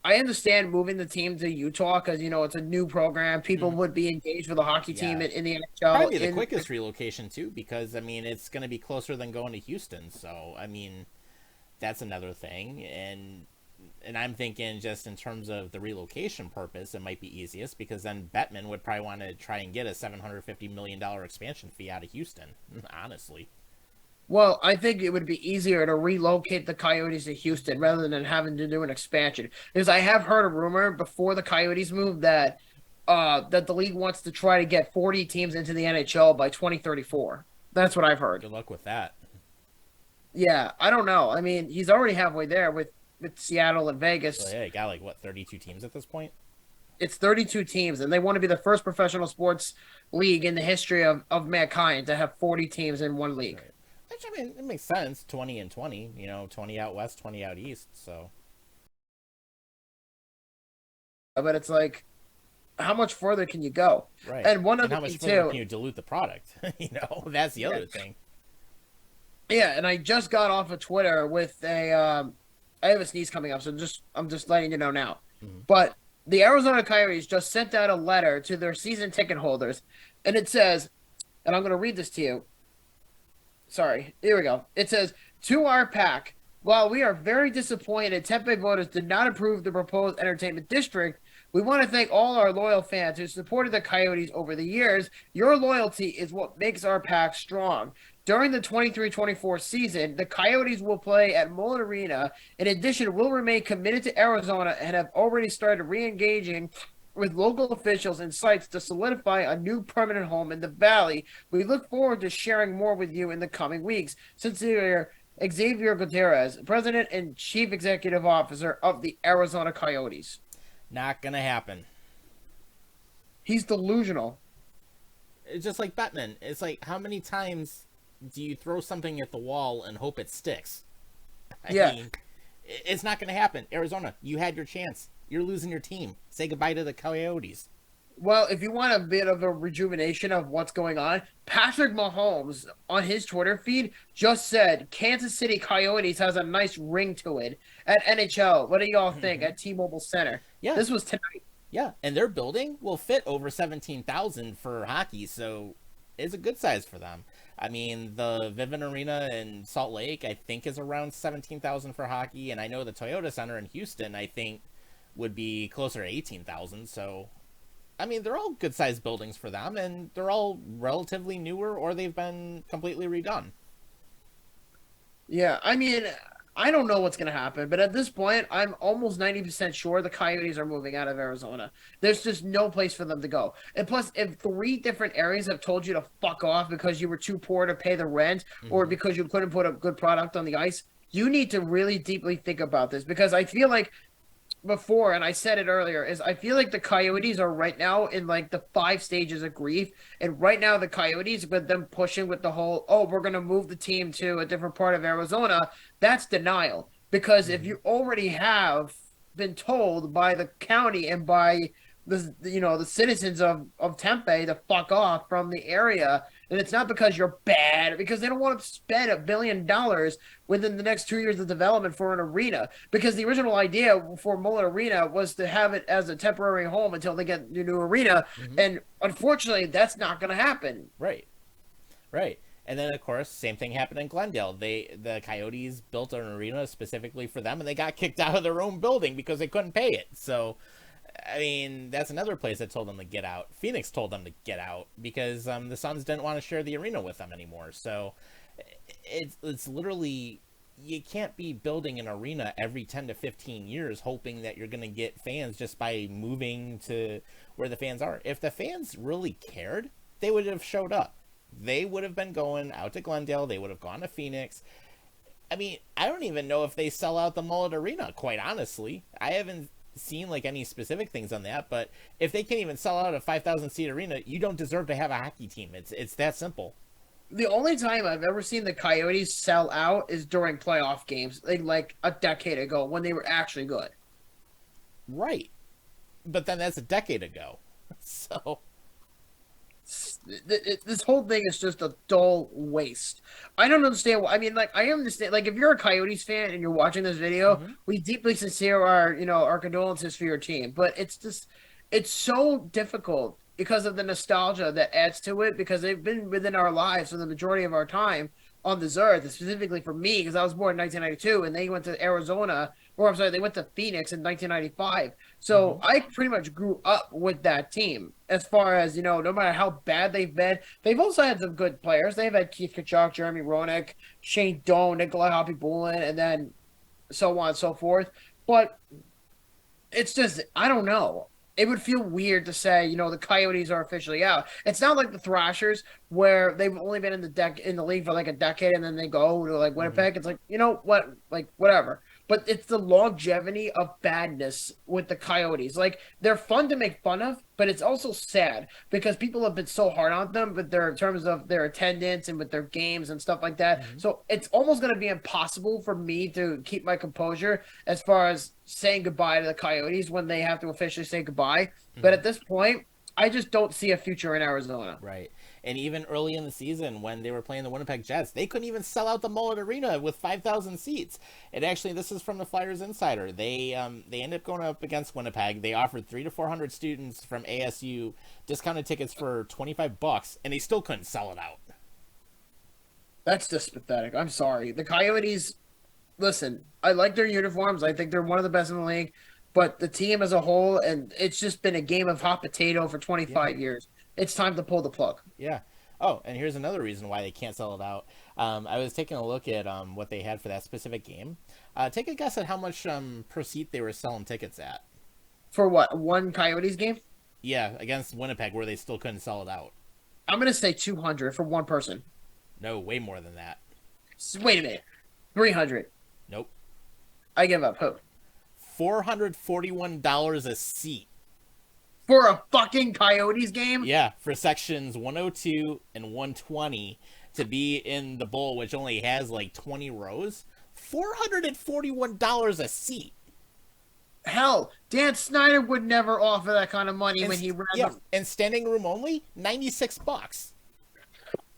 I understand moving the team to Utah because it's a new program. People Mm-hmm. would be engaged with a hockey team Yeah, in the NHL. probably the quickest relocation too, because I mean it's going to be closer than going to Houston. So I mean that's another thing, and I'm thinking just in terms of the relocation purpose, it might be easiest because then Bettman would probably want to try and get a $750 million expansion fee out of Houston. Honestly, Well, I think it would be easier to relocate the Coyotes to Houston rather than having to do an expansion. Because I have heard a rumor before the Coyotes move that the league wants to try to get 40 teams into the NHL by 2034. That's what I've heard. good luck with that. Yeah, I don't know. I mean, he's already halfway there with Seattle and Vegas. So yeah, you got like what 32 teams at this point. It's 32 teams, and they want to be the first professional sports league in the history of mankind to have 40 teams in one league. Right. Which I mean, it makes sense. 20 and 20. 20 out west, 20 out east. So But it's like, how much further can you go? right. And one And other how much thing further too. can you dilute the product? That's the other thing. Yeah, and I just got off of Twitter with I have a sneeze coming up, so I'm just letting you know now. Mhm. But the Arizona Coyotes just sent out a letter to their season ticket holders, and it says, and I'm going to read this to you. Sorry, here we go. It says, to our pack, while we are very disappointed Tempe voters did not approve the proposed entertainment district, we want to thank all our loyal fans who supported the Coyotes over the years. Your loyalty is what makes our pack strong. During the 23-24 season, the Coyotes will play at Mullet Arena. In addition, we'll remain committed to Arizona and have already started re-engaging with local officials and sites to solidify a new permanent home in the Valley. We look forward to sharing more with you in the coming weeks. Sincerely, Xavier Gutierrez, President and Chief Executive Officer of the Arizona Coyotes. Not gonna happen. He's delusional. It's just like Bettman. It's like how many times do you throw something at the wall and hope it sticks? I mean, it's not gonna happen. Arizona, you had your chance. You're losing your team. Say goodbye to the Coyotes. Well, if you want a bit of a rejuvenation of what's going on, Patrick Mahomes on his Twitter feed just said Kansas City Coyotes has a nice ring to it at NHL. What do y'all think at T-Mobile Center? Yeah. This was tonight. Yeah, and their building will fit over 17,000 for hockey, so it's a good size for them. I mean, the Vivint Arena in Salt Lake, I think, is around 17,000 for hockey, and I know the Toyota Center in Houston, I think, would be closer to 18,000. So, I mean, they're all good-sized buildings for them, and they're all relatively newer, or they've been completely redone. Yeah, I mean, I don't know what's going to happen, but at this point, I'm almost 90% sure the Coyotes are moving out of Arizona. There's just no place for them to go. And plus, if 3 different areas have told you to fuck off because you were too poor to pay the rent or because you couldn't put a good product on the ice, you need to really deeply think about this because I feel like before, and I said it earlier, is I feel like the Coyotes are right now in like the 5 stages of grief. And right now the Coyotes, with them pushing with the whole, oh, we're going to move the team to a different part of Arizona, that's denial. Because if you already have been told by the county and by the citizens of Tempe to fuck off from the area, and it's not because you're bad, because they don't want to spend $1 billion within the next 2 years of development for an arena. Because the original idea for Mullet Arena was to have it as a temporary home until they get the new arena, and unfortunately, that's not going to happen. Right. And then, of course, same thing happened in Glendale. The Coyotes built an arena specifically for them, and they got kicked out of their own building because they couldn't pay it. So, I mean, that's another place that told them to get out. Phoenix told them to get out because the Suns didn't want to share the arena with them anymore. So it's literally, you can't be building an arena every 10 to 15 years hoping that you're going to get fans just by moving to where the fans are. If the fans really cared, they would have showed up. They would have been going out to Glendale. They would have gone to Phoenix. I mean, I don't even know if they sell out the Mullet Arena, quite honestly. I haven't seen like any specific things on that, but if they can't even sell out a 5,000 seat arena, you don't deserve to have a hockey team. It's that simple. The only time I've ever seen the Coyotes sell out is during playoff games, like a decade ago when they were actually good. Right. But then that's a decade ago. So This whole thing is just a dull waste. I don't understand. I mean, like, I understand. Like, if you're a Coyotes fan and you're watching this video, we deeply sincere our condolences for your team. But it's just, it's so difficult because of the nostalgia that adds to it. Because they've been within our lives for the majority of our time on this earth, and specifically for me, because I was born in 1992, and they went to Arizona, or I'm sorry, they went to Phoenix in 1995. So I pretty much grew up with that team. As far as, no matter how bad they've been, they've also had some good players. They've had Keith Kachuk, Jeremy Roenick, Shane Doan, Nikolai Hoppy-Bulin, and then so on and so forth. But it's just, I don't know. It would feel weird to say, the Coyotes are officially out. It's not like the Thrashers where they've only been in the league for like a decade and then they go to like Winnipeg. It's like, what, like whatever. But it's the longevity of badness with the Coyotes. Like, they're fun to make fun of, but it's also sad because people have been so hard on them with in terms of their attendance and with their games and stuff like that. So it's almost going to be impossible for me to keep my composure as far as saying goodbye to the Coyotes when they have to officially say goodbye. But at this point, I just don't see a future in Arizona. right. And even early in the season when they were playing the Winnipeg Jets, they couldn't even sell out the Mullet Arena with 5,000 seats. And actually, this is from the Flyers Insider. They ended up going up against Winnipeg. They offered 300 to 400 students from ASU discounted tickets for $25, and they still couldn't sell it out. That's just pathetic. I'm sorry. The Coyotes, listen, I like their uniforms. I think they're one of the best in the league. But the team as a whole, and it's just been a game of hot potato for 25 years. It's time to pull the plug. Yeah. Oh, and here's another reason why they can't sell it out. I was taking a look at what they had for that specific game. Take a guess at how much per seat they were selling tickets at. For what? One Coyotes game? Yeah, against Winnipeg, where they still couldn't sell it out. I'm going to say 200 for one person. No, way more than that. Wait a minute. 300. Nope. I give up. Who? $441 a seat. For a fucking Coyotes game? Yeah, for sections 102 and 120 to be in the bowl, which only has like 20 rows. $441 a seat. Hell, Dan Snyder would never offer that kind of money when he ran and standing room only, $96.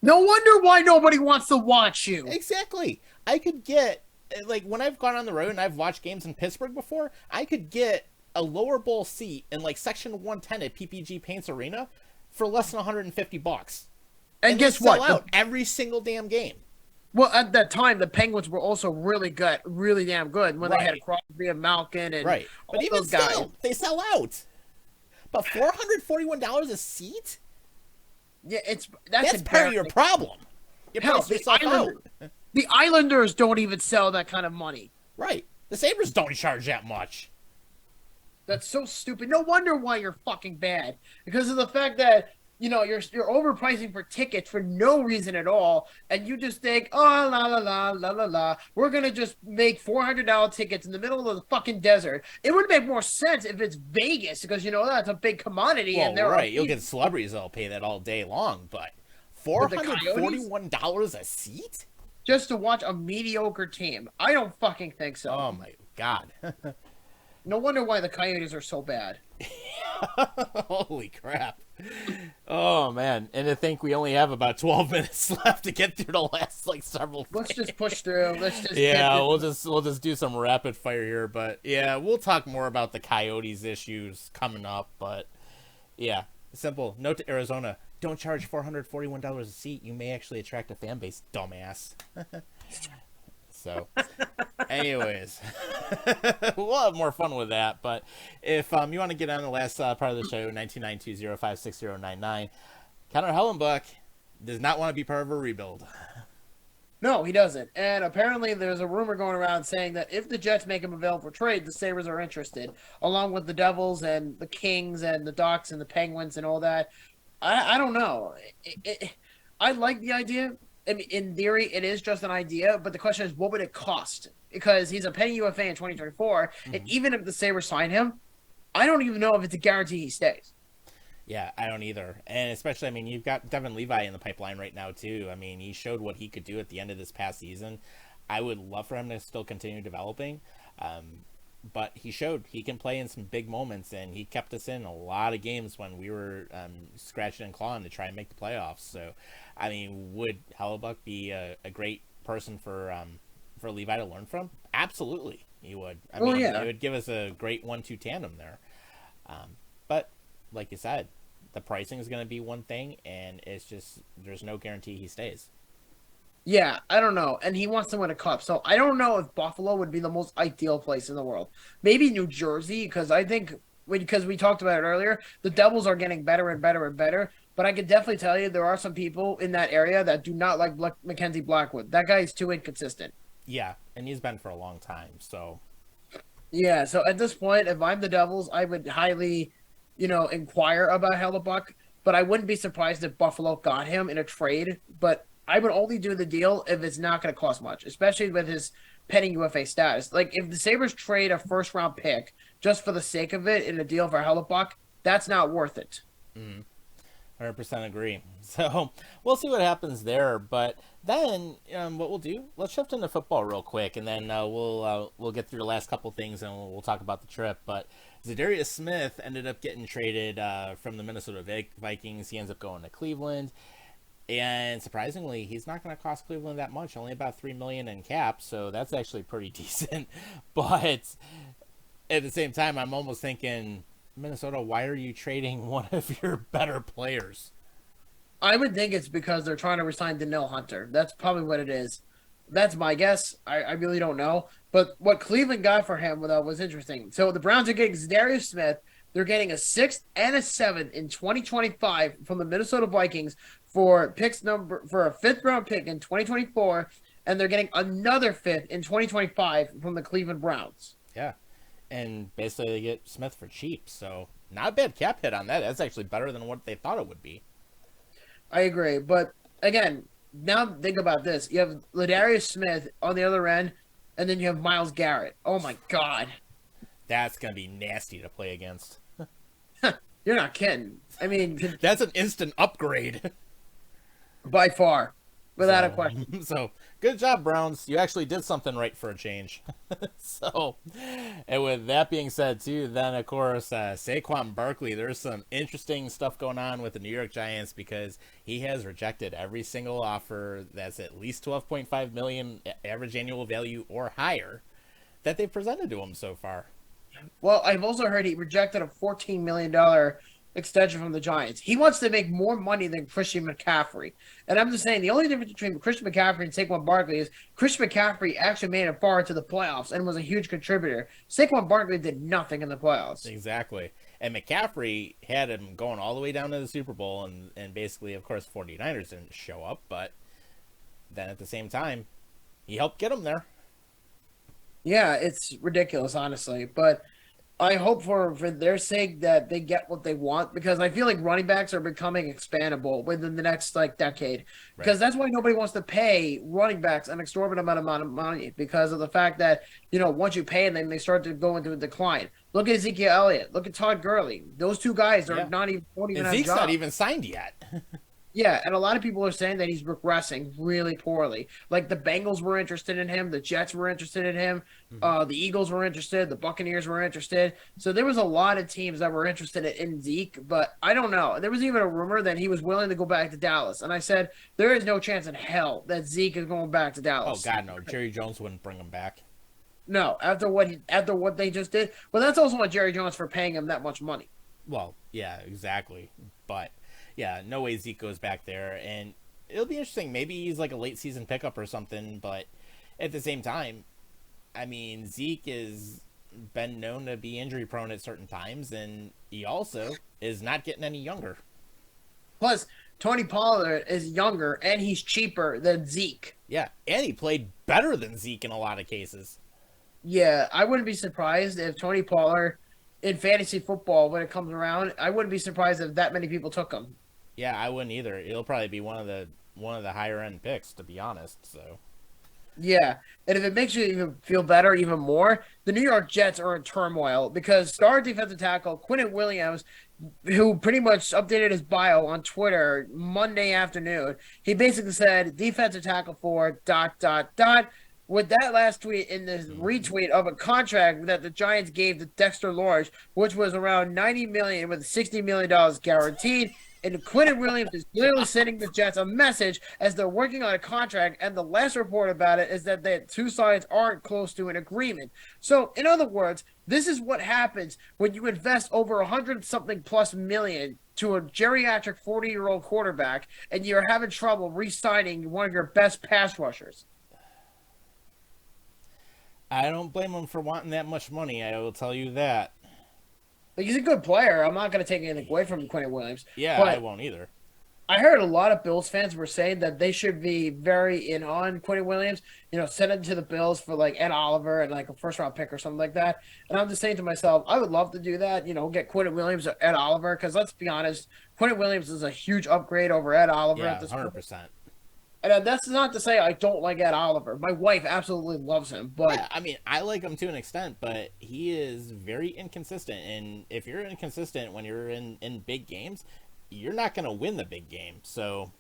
No wonder why nobody wants to watch you. Exactly. I could get, like, when I've gone on the road and I've watched games in Pittsburgh before, I could get a lower bowl seat in like section 110 at PPG Paints Arena for less than $150. And guess what? Out every single damn game. Well, at that time, the Penguins were also really good, really damn good when they had Crosby and Malkin and all but even those guys. Still, they sell out. But $441 a seat? Yeah, that's part of your problem. You Hell, price yourself out. The Islanders don't even sell that kind of money. Right. The Sabres don't charge that much. That's so stupid. No wonder why you're fucking bad. Because of the fact that, you're overpricing for tickets for no reason at all, and you just think, oh, la, la, la, la, la, la, we're going to just make $400 tickets in the middle of the fucking desert. It would make more sense if it's Vegas, because, that's a big commodity. Well, and they're right, you'll get celebrities that'll pay that all day long, but $441 a seat? Just to watch a mediocre team. I don't fucking think so. Oh, my God. No wonder why the Coyotes are so bad. Holy crap. Oh, man. And to think we only have about 12 minutes left to get through the last, several Let's just push through. Let's just we'll just do some rapid fire here. But, yeah, we'll talk more about the Coyotes issues coming up. But, yeah, simple. Note to Arizona. Don't charge $441 a seat. You may actually attract a fan base, dumbass. So, anyways, we'll have more fun with that. But if you want to get on the last part of the show, 92920566099, Connor Hellebuyck does not want to be part of a rebuild. No, he doesn't. And apparently there's a rumor going around saying that if the Jets make him available for trade, the Sabres are interested, along with the Devils and the Kings and the Ducks and the Penguins and all that. I don't know. I like the idea I mean, in theory, it is just an idea, but the question is, what would it cost? Because he's a penny UFA in 2024, and Hmm. even if the Sabres sign him, I don't even know if it's a guarantee he stays. Yeah, I don't either. And especially, I mean, you've got Devin Levi in the pipeline right now, too. I mean, he showed what he could do at the end of this past season. I would love for him to still continue developing. But he showed he can play in some big moments, and he kept us in a lot of games when we were scratching and clawing to try and make the playoffs. So, I mean, would Hellebuyck be a great person for Levi to learn from? Absolutely, he would. I Well, mean, it yeah. would give us a great 1-2 tandem there. But like you said, the pricing is going to be one thing, and it's just there's no guarantee he stays. Yeah, I don't know. And he wants to win a cup. So I don't know if Buffalo would be the most ideal place in the world. Maybe New Jersey, because I think because we talked about it earlier, the Devils are getting better and better and better. But I could definitely tell you there are some people in that area that do not like Mackenzie Blackwood. That guy is too inconsistent. Yeah, and he's been for a long time. So Yeah, so at this point, if I'm the Devils, I would highly, inquire about Hellebuck, but I wouldn't be surprised if Buffalo got him in a trade. But I would only do the deal if it's not going to cost much, especially with his pending UFA status. Like if the Sabres trade a first round pick just for the sake of it in a deal for Hellebuck, that's not worth it. 100% agree. So we'll see what happens there. But then what we'll do, let's shift into football real quick, and then we'll get through the last couple things, and we'll talk about the trip. But Za'Darius Smith ended up getting traded from the Minnesota Vikings. He ends up going to Cleveland. And surprisingly, he's not going to cost Cleveland that much, only about $3 million in cap, so that's actually pretty decent. But at the same time, I'm almost thinking, Minnesota, why are you trading one of your better players? I would think it's because they're trying to resign Danielle Hunter. That's probably what it is. That's my guess. I really don't know. But what Cleveland got for him though was interesting. So the Browns are getting Za'Darius Smith. They're getting a sixth and a seventh in 2025 from the Minnesota Vikings for a fifth round pick in 2024, and they're getting another fifth in 2025 from the Cleveland Browns. Yeah. And basically, they get Smith for cheap, so not a bad cap hit on that. That's actually better than what they thought it would be. I agree, but again, now think about this: you have Ladarius Smith on the other end, and then you have Miles Garrett. Oh my God, That's going to be nasty to play against. you're not kidding. I mean, That's an instant upgrade. by far, without a So, question. so good job, Browns. You actually did something right for a change. So, and with that being said, too, then of course Saquon Barkley. There's some interesting stuff going on with the New York Giants because he has rejected every single offer that's at least 12.5 million average annual value or higher that they've presented to him so far. Well, I've also heard he rejected a $14 million extension from the Giants. He wants to make more money than Christian McCaffrey. And I'm just saying the only difference between Christian McCaffrey and Saquon Barkley is Christian McCaffrey actually made it far into the playoffs and was a huge contributor. Saquon Barkley did nothing in the playoffs. Exactly. And McCaffrey had him going all the way down to the Super Bowl, and basically, of course, 49ers didn't show up, but then at the same time, he helped get him there. Yeah, it's ridiculous, honestly. But I hope for their sake that they get what they want because I feel like running backs are becoming expandable within the next like decade. Right. Because that's why nobody wants to pay running backs an exorbitant amount of money because of the fact that once you pay them, they start to go into a decline. Look at Ezekiel Elliott. Look at Todd Gurley. Those two guys are Yeah. not even don't even And have Zeke's not jobs. even signed yet. Yeah, and a lot of people are saying that he's regressing really poorly. Like the Bengals were interested in him, the Jets were interested in him, Mm-hmm. the Eagles were interested, the Buccaneers were interested. So there was a lot of teams that were interested in Zeke, but I don't know. There was even a rumor that he was willing to go back to Dallas, and I said there is no chance in hell that Zeke is going back to Oh Dallas. God, no! Jerry Jones wouldn't bring him back. No, after what they just did. But that's also on Jerry Jones for paying him that much money. Well, yeah, exactly. But yeah, no way Zeke goes back there, and it'll be interesting. Maybe he's like a late season pickup or something. But at the same time, I mean, Zeke is been known to be injury prone at certain times, and he also is not getting any younger. Plus, Tony Pollard is younger and he's cheaper than Zeke. Yeah, and he played better than Zeke in a lot of cases. Yeah, I wouldn't be surprised if Tony Pollard in fantasy football when it comes around. I wouldn't be surprised if that many people took him. Yeah, I wouldn't either. It'll probably be one of the one of the higher end picks, to be honest. So Yeah, and if it makes you even feel better, even more, the New York Jets are in turmoil because star defensive tackle Quinnen Williams, who pretty much updated his bio on Twitter Monday afternoon, he basically said defensive tackle for ... With that last tweet in this retweet of a contract that the Giants gave to Dexter Lawrence, which was around $90 million with $60 million guaranteed. And Quinnen Williams is clearly sending the Jets a message as they're working on a contract. And the last report about it is that the two sides aren't close to an agreement. So, in other words, this is what happens when you invest over 100-something plus million to a geriatric 40-year-old quarterback and you're having trouble re-signing one of your best pass rushers. I don't blame him for wanting that much money. I will tell you that. Like, he's a good player. I'm not going to take anything away from Quinnen Williams. Yeah, but I won't either. I heard a lot of Bills fans were saying that they should be very in on Quinnen Williams. Send him to the Bills for like Ed Oliver and like a first-round pick or something like that. And I'm just saying to myself, I would love to do that. Get Quinnen Williams or Ed Oliver because let's be honest, Quinnen Williams is a huge upgrade over Ed Oliver at this 100%. point. And that's not to say I don't like Ed Oliver. My wife absolutely loves him, but yeah, I mean, I like him to an extent, but he is very inconsistent. And if you're inconsistent when you're in big games, you're not going to win the big game. So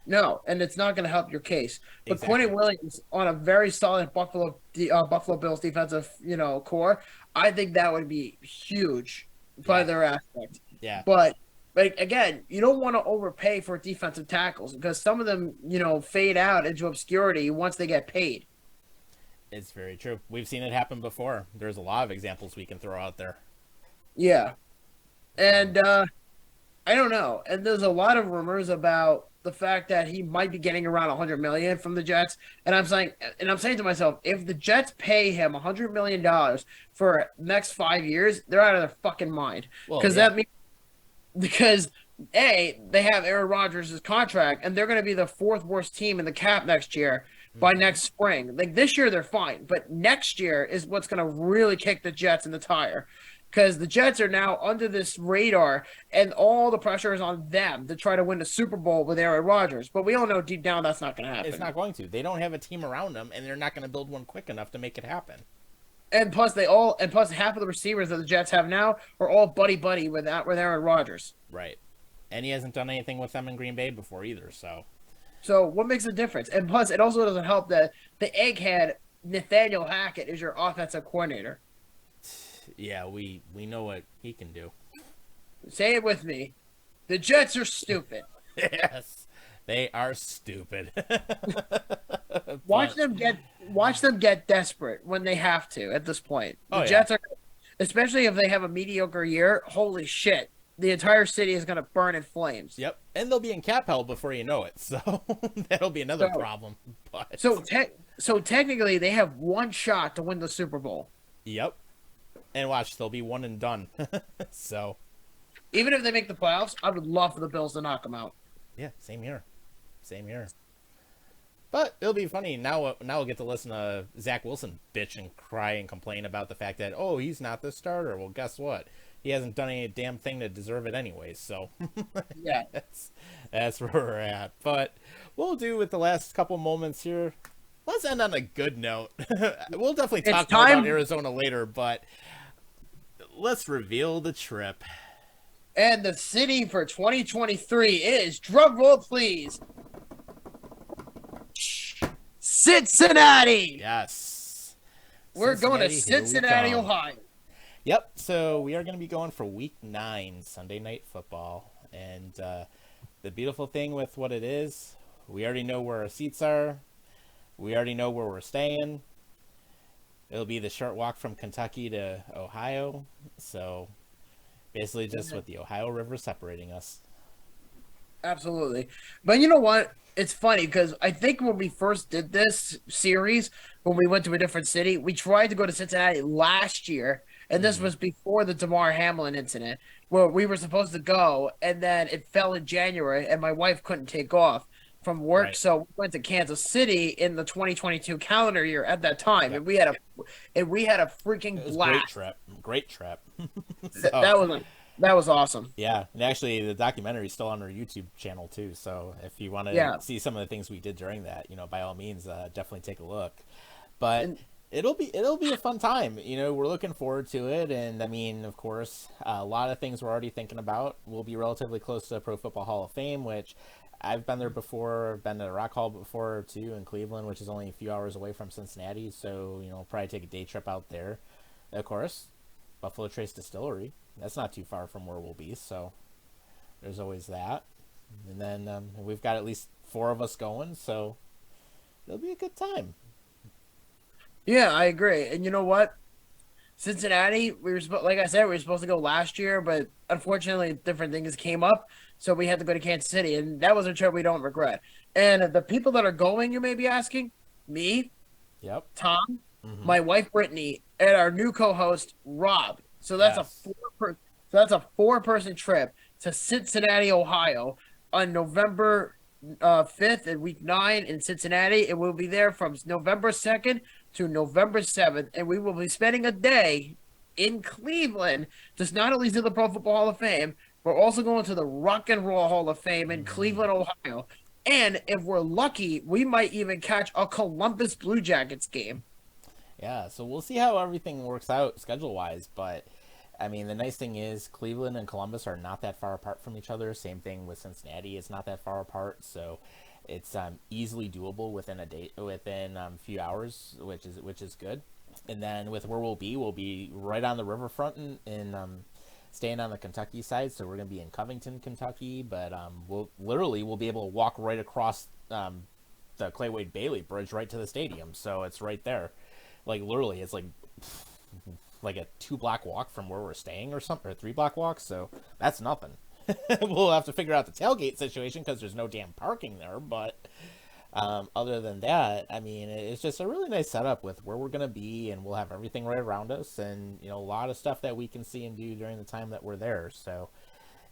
no, and it's not going to help your case. But exactly. Quinnen Williams on a very solid Buffalo Bills defensive, core, I think that would be huge by their aspect. Yeah. But again, you don't want to overpay for defensive tackles because some of them, fade out into obscurity once they get paid. It's very true. We've seen it happen before. There's a lot of examples we can throw out there. Yeah. And I don't know. And there's a lot of rumors about the fact that he might be getting around $100 million from the Jets. And I'm saying to myself, if the Jets pay him $100 million for next 5 years, they're out of their fucking mind. That means because they have Aaron Rodgers' contract, and they're going to be the fourth worst team in the cap next year by next spring. Like this year, they're fine, but next year is what's going to really kick the Jets in the tire, because the Jets are now under this radar, and all the pressure is on them to try to win the Super Bowl with Aaron Rodgers. But we all know deep down that's not going to happen. It's not going to. They don't have a team around them, and they're not going to build one quick enough to make it happen. And plus half of the receivers that the Jets have now are all buddy with Aaron Rodgers. Right. And he hasn't done anything with them in Green Bay before either, so what makes a difference? And plus, it also doesn't help that the egghead Nathaniel Hackett is your offensive coordinator. Yeah, we know what he can do. Say it with me. The Jets are stupid. Yes, they are stupid. Watch them get desperate when they have to at this point. The Jets are, especially if they have a mediocre year, holy shit. The entire city is going to burn in flames. Yep, and they'll be in cap hell before you know it, so that'll be another problem. But So technically, they have one shot to win the Super Bowl. Yep, and watch, they'll be one and done. So even if they make the playoffs, I would love for the Bills to knock them out. Yeah, same here. But it'll be funny. Now we'll get to listen to Zach Wilson bitch and cry and complain about the fact that, he's not the starter. Well, guess what? He hasn't done any damn thing to deserve it anyways. So yeah, that's where we're at. But we'll do with the last couple moments here. Let's end on a good note. We'll definitely talk more about Arizona later, but let's reveal the trip. And the city for 2023 is, drum roll please, Cincinnati. Yes. We're going to Cincinnati, Ohio. Yep. So we are going to be going for Week 9, Sunday Night Football. And the beautiful thing with what it is, we already know where our seats are. We already know where we're staying. It'll be the short walk from Kentucky to Ohio. So basically just with the Ohio River separating us. Absolutely. But you know what? It's funny because I think when we first did this series, when we went to a different city, we tried to go to Cincinnati last year. And this was before the Damar Hamlin incident, where we were supposed to go, and then it fell in January, and my wife couldn't take off from work, right. So we went to Kansas City in the 2022 calendar year at that time, and we had a freaking blast. Great trip. That was That was awesome. Yeah, and actually, the documentary is still on our YouTube channel too. So if you want to Yeah. see some of the things we did during that, by all means, definitely take a look. But And it'll be a fun time. We're looking forward to it, and I mean, of course, a lot of things we're already thinking about. We'll be relatively close to Pro Football Hall of Fame, which I've been there before. I've been to the Rock Hall before too in Cleveland, which is only a few hours away from Cincinnati. So probably take a day trip out there. Of course, Buffalo Trace Distillery. That's not too far from where we'll be, so there's always that. And then we've got at least 4 of us going, so it'll be a good time. yeah, I agree. And you know what? Cincinnati, like I said, we were supposed to go last year, but unfortunately, different things came up, so we had to go to Kansas City, and that was a trip we don't regret. And the people that are going, you may be asking, me, Yep. Tom, Mm-hmm. my wife Brittany, and our new co-host Rob. So that's a Yes. four-person trip to Cincinnati, Ohio, on November 5th and week 9 in Cincinnati. And we'll be there from November 2nd to November 7th. And we will be spending a day in Cleveland, just not only to the Pro Football Hall of Fame, we're also going to the Rock and Roll Hall of Fame in Mm-hmm. Cleveland, Ohio. And if we're lucky, we might even catch a Columbus Blue Jackets game. Yeah, so we'll see how everything works out schedule wise, but I mean, the nice thing is Cleveland and Columbus are not that far apart from each other. Same thing with Cincinnati; it's not that far apart, so it's easily doable within a day, within a few hours, which is good. And then with where we'll be right on the riverfront in staying on the Kentucky side, so we're gonna be in Covington, Kentucky, but we'll be able to walk right across the Clay Wade Bailey Bridge right to the stadium, so it's right there. Like literally, it's like a 2 block walk from where we're staying or something, or 3 block walk. So that's nothing. We'll have to figure out the tailgate situation because there's no damn parking there. But other than that, I mean, it's just a really nice setup with where we're gonna be, and we'll have everything right around us, and a lot of stuff that we can see and do during the time that we're there. So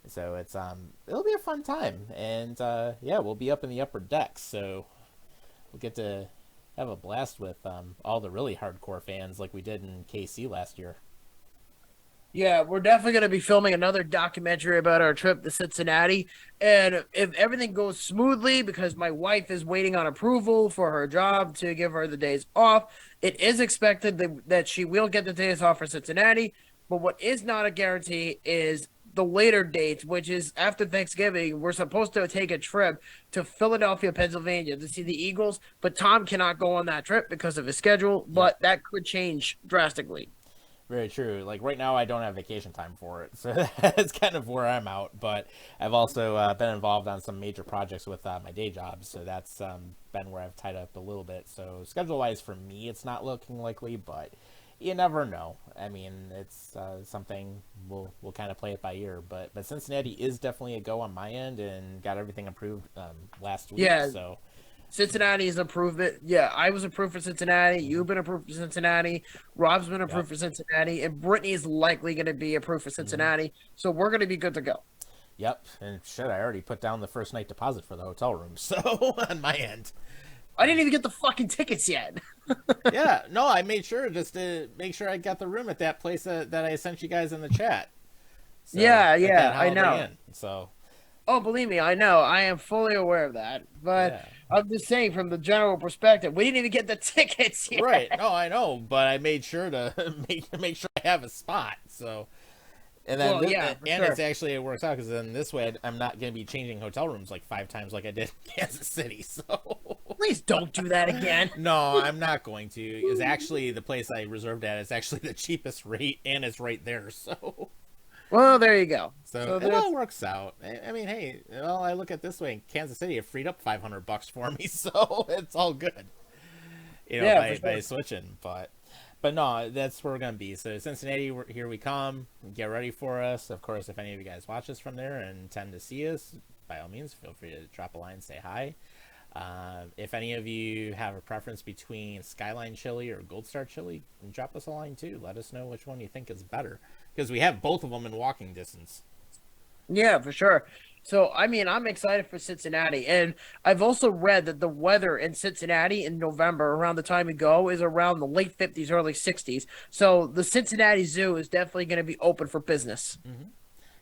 it's it'll be a fun time, and yeah, we'll be up in the upper decks, so we'll get to have a blast with all the really hardcore fans like we did in KC last year. Yeah, we're definitely going to be filming another documentary about our trip to Cincinnati. And if everything goes smoothly, because my wife is waiting on approval for her job to give her the days off, it is expected that she will get the days off for Cincinnati. But what is not a guarantee is the later dates, which is after Thanksgiving. We're supposed to take a trip to Philadelphia, Pennsylvania to see the Eagles, but Tom cannot go on that trip because of his schedule, Yep. but that could change drastically. Very true. Like right now, I don't have vacation time for it, so that's kind of where I'm out. But I've also been involved on some major projects with my day job, so that's been where I've tied up a little bit. So schedule-wise, for me, it's not looking likely, but you never know. I mean, it's something we'll kind of play it by ear. But Cincinnati is definitely a go on my end, and got everything approved last week. Yeah, So Cincinnati is approved. Yeah, I was approved for Cincinnati. You've been approved for Cincinnati. Rob's been yep. approved for Cincinnati, and Brittany is likely going to be approved for Mm-hmm. Cincinnati. So we're going to be good to go. Yep, and shit, I already put down the first night deposit for the hotel room, so on my end. I didn't even get the fucking tickets yet. Yeah, no, I made sure just to make sure I got the room at that place that I sent you guys in the chat. So Yeah, at that yeah, I Holiday know. Inn. So Oh, believe me, I know. I am fully aware of that. But yeah, I'm just saying, from the general perspective, we didn't even get the tickets right. yet. No, I know, but I made sure to make sure I have a spot. So and then Well, yeah, for and it's sure. actually it works out because then this way I'm not going to be changing hotel rooms like 5 times like I did in Kansas City. So Please don't do that again. no, I'm not going to. It's actually the place I reserved at. It's actually the cheapest rate, and it's right there. So. Well, there you go. So So it there's all works out. I mean, hey, well, I look at it this way: Kansas City have freed up $500 for me, so it's all good. yeah, for By sure. switching. But no, that's where we're gonna be. So Cincinnati, here we come. Get ready for us. Of course, if any of you guys watch us from there and intend to see us, by all means, feel free to drop a line, say hi. If any of you have a preference between Skyline Chili or Gold Star Chili, drop us a line too. Let us know which one you think is better because we have both of them in walking distance. Yeah, for sure. So, I mean, I'm excited for Cincinnati. And I've also read that the weather in Cincinnati in November, around the time we go, is around the late 50s, early 60s. So, the Cincinnati Zoo is definitely going to be open for business. Mm-hmm.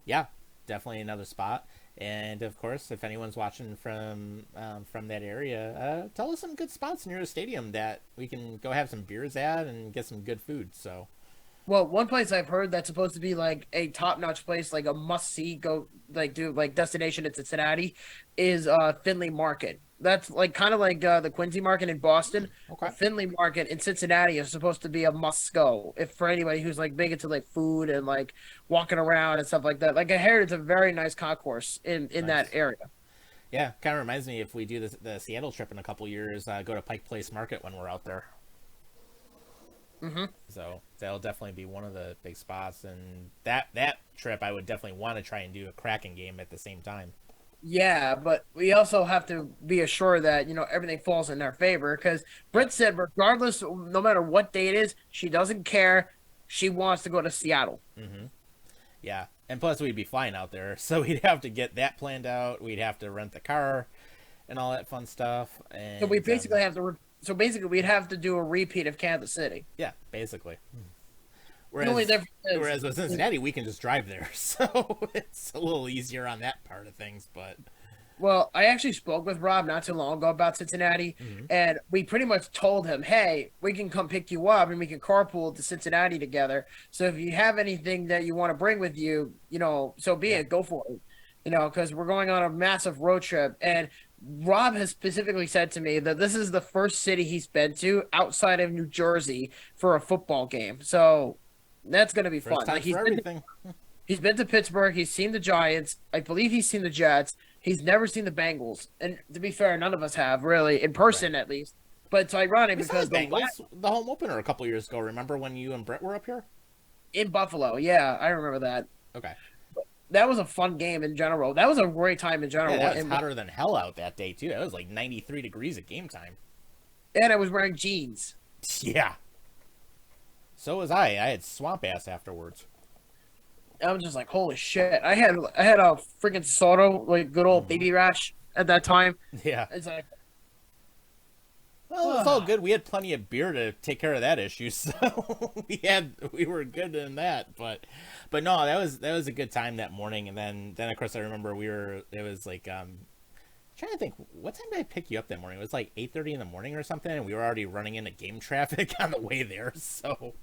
Yeah, definitely another spot. And of course, if anyone's watching from that area, tell us some good spots near a stadium that we can go have some beers at and get some good food. So, Well, one place I've heard that's supposed to be like a top-notch place, like a must-see go like do like destination in Cincinnati, is Finley Market. That's like kind of like the Quincy Market in Boston. okay, But Finley Market in Cincinnati is supposed to be a must-go if for anybody who's like big into like food and like walking around and stuff like that. Like I heard it's a very nice concourse in that nice. area. Yeah, kind of reminds me if we do the Seattle trip in a couple years, go to Pike Place Market when we're out there. Hmm. So that'll definitely be one of the big spots. And that trip, I would definitely want to try and do a Kraken game at the same time. Yeah, but we also have to be assured that everything falls in their favor because Yep. Britt said, regardless, no matter what day it is, she doesn't care. She wants to go to Seattle. Mm-hmm. Yeah, and plus we'd be flying out there, so we'd have to get that planned out. We'd have to rent the car and all that fun stuff. So we And basically have to. So basically, we'd have to do a repeat of Kansas City. yeah, basically. The only Whereas difference whereas with Cincinnati, we can just drive there, so it's a little easier on that part of things. But well, I actually spoke with Rob not too long ago about Cincinnati, mm-hmm. and we pretty much told him, "Hey, we can come pick you up, and we can carpool to Cincinnati together. So if you have anything that you want to bring with you, so be Yeah, it. Go for it. Because we're going on a massive road trip." And Rob has specifically said to me that this is the first city he's been to outside of New Jersey for a football game. So that's going to be first fun. time Like for everything. he's been to Pittsburgh. He's seen the Giants. I believe he's seen the Jets. He's never seen the Bengals. And to be fair, none of us have really in Right. person at least. But it's ironic We saw the because Bengals, the home opener a couple years ago. Remember when you and Brett were up here? in Buffalo, yeah, I remember that. Okay. That was a fun game in general. That was a great time in Yeah, general. that was And hotter than hell out that day too. It was like 93 degrees at game time. I was wearing jeans. Yeah. So was I. I had swamp ass afterwards. I was just like, holy shit! I had a freaking soda, like good old Hmm. baby rash at that time. Yeah. It's like, Well, it's all good. We had plenty of beer to take care of that issue, so we were good in that. But no, that was a good time that morning. And then of course I remember it was like trying to think what time did I pick you up that morning? It was like 8:30 in the morning or something, and we were already running into game traffic on the way there. So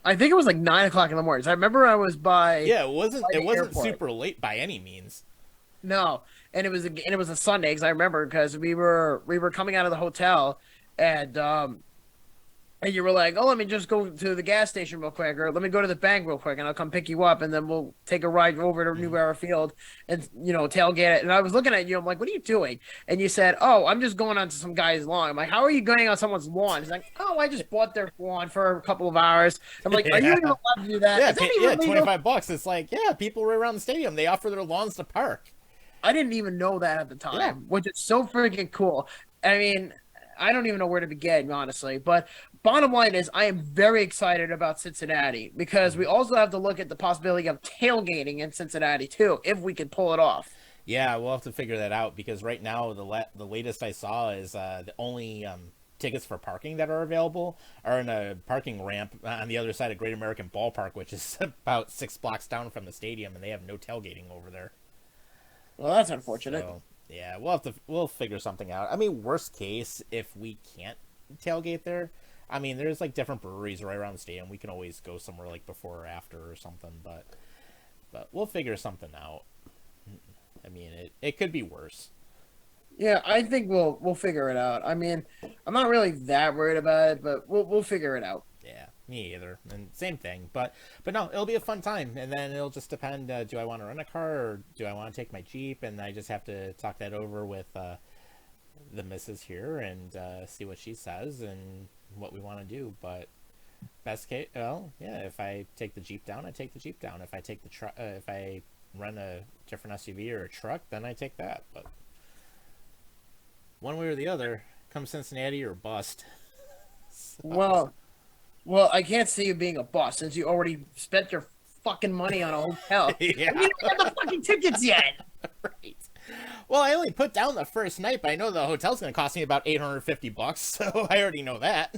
I think it was like 9 o'clock in the morning. So I remember I was yeah, it wasn't by it the wasn't airport. super late by any means. No, and it was a Sunday because I remember because we were coming out of the hotel and you were like, oh, let me just go to the gas station real quick, or let me go to the bank real quick, and I'll come pick you up, and then we'll take a ride over to New Mhm. Era Field and tailgate it. And I was looking at you, I'm like, what are you doing? And you said, oh, I'm just going onto some guy's lawn. I'm like, how are you going on someone's lawn? He's like, oh, I just bought their lawn for a couple of hours. I'm like, are you Yeah, even allowed to do that? yeah, Is that even legal? $25. It's like yeah, people right around the stadium they offer their lawns to park. I didn't even know that at the Yeah. time, which is so freaking cool. I mean, I don't even know where to begin, honestly. But bottom line is, I am very excited about Cincinnati because we also have to look at the possibility of tailgating in Cincinnati too, if we can pull it off. Yeah, we'll have to figure that out because right now the latest I saw is the only tickets for parking that are available are in a parking ramp on the other side of Great American Ballpark, which is about 6 blocks down from the stadium, and they have no tailgating over there. Well, that's unfortunate. So yeah, we'll figure something out. I mean, worst case, if we can't tailgate there, I mean, there's like different breweries right around the stadium. We can always go somewhere like before or after or something, but we'll figure something out. I mean, it could be worse. Yeah, I think we'll figure it out. I mean, I'm not really that worried about it, but we'll figure it out. Yeah, me either. And same thing, but no, it'll be a fun time. And then it'll just depend. Do I want to rent a car or do I want to take my Jeep? And I just have to talk that over with the missus here and see what she says and what we want to do. But best case, well, yeah, if I take the Jeep down, I take the Jeep down. If I take the truck, if I rent a different SUV or a truck, then I take that. But one way or the other, come Cincinnati or bust. So, Well, well, I can't see you being a boss since you already spent your fucking money on a hotel. yeah, And you don't have the fucking tickets yet. right. Well, I only put down the first night, but I know the hotel's going to cost me about $850, so I already know that.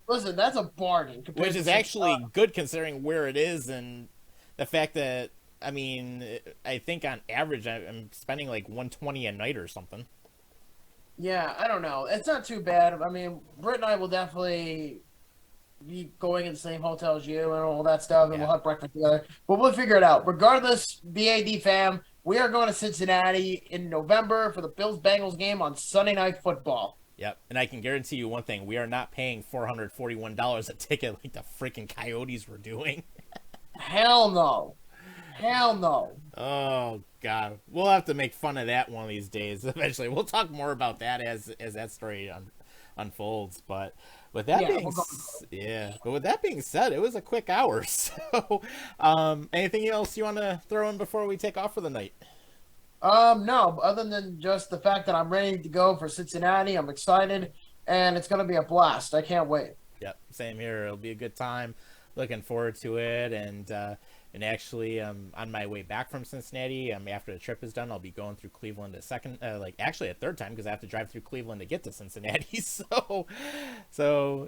Listen, that's a bargain compared Which to is actually good considering where it is and the fact that I mean, I think on average I'm spending like 120 a night or something. Yeah, I don't know. It's not too bad. I mean, Britt and I will definitely be going in the same hotel as you and all that stuff, and Yeah. we'll have breakfast together. But we'll figure it out. Regardless, BAD fam, we are going to Cincinnati in November for the Bills Bengals game on Sunday Night Football. Yep. And I can guarantee you one thing: we are not paying $441 a ticket like the freaking Coyotes were doing. Hell no. Hell no. Oh God, we'll have to make fun of that one of these days. Eventually, we'll talk more about that as that story unfolds. But with that but with that being said, it was a quick hour. So, anything else you want to throw in before we take off for the night? No, other than just the fact that I'm ready to go for Cincinnati. I'm excited, and it's going to be a blast. I can't wait. Yep, same here. It'll be a good time. Looking forward to it, and actually, on my way back from Cincinnati, after the trip is done, I'll be going through Cleveland a third time because I have to drive through Cleveland to get to Cincinnati. So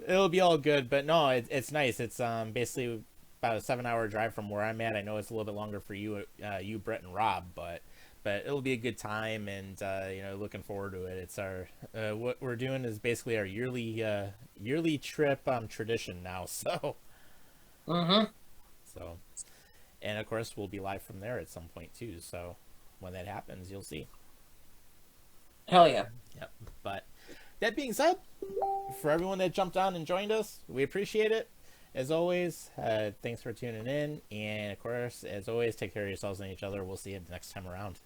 it'll be all good. But no, it's nice. It's basically about a 7-hour drive from where I'm at. I know it's a little bit longer for you, Brett and Rob, but it'll be a good time, and looking forward to it. It's our what we're doing is basically our yearly trip tradition now. So. Mm-hmm. So. And of course, we'll be live from there at some point too. So when that happens, you'll see. Hell yeah. Yep. But that being said, for everyone that jumped on and joined us, we appreciate it. As always, thanks for tuning in. And of course, as always, take care of yourselves and each other. We'll see you next time around.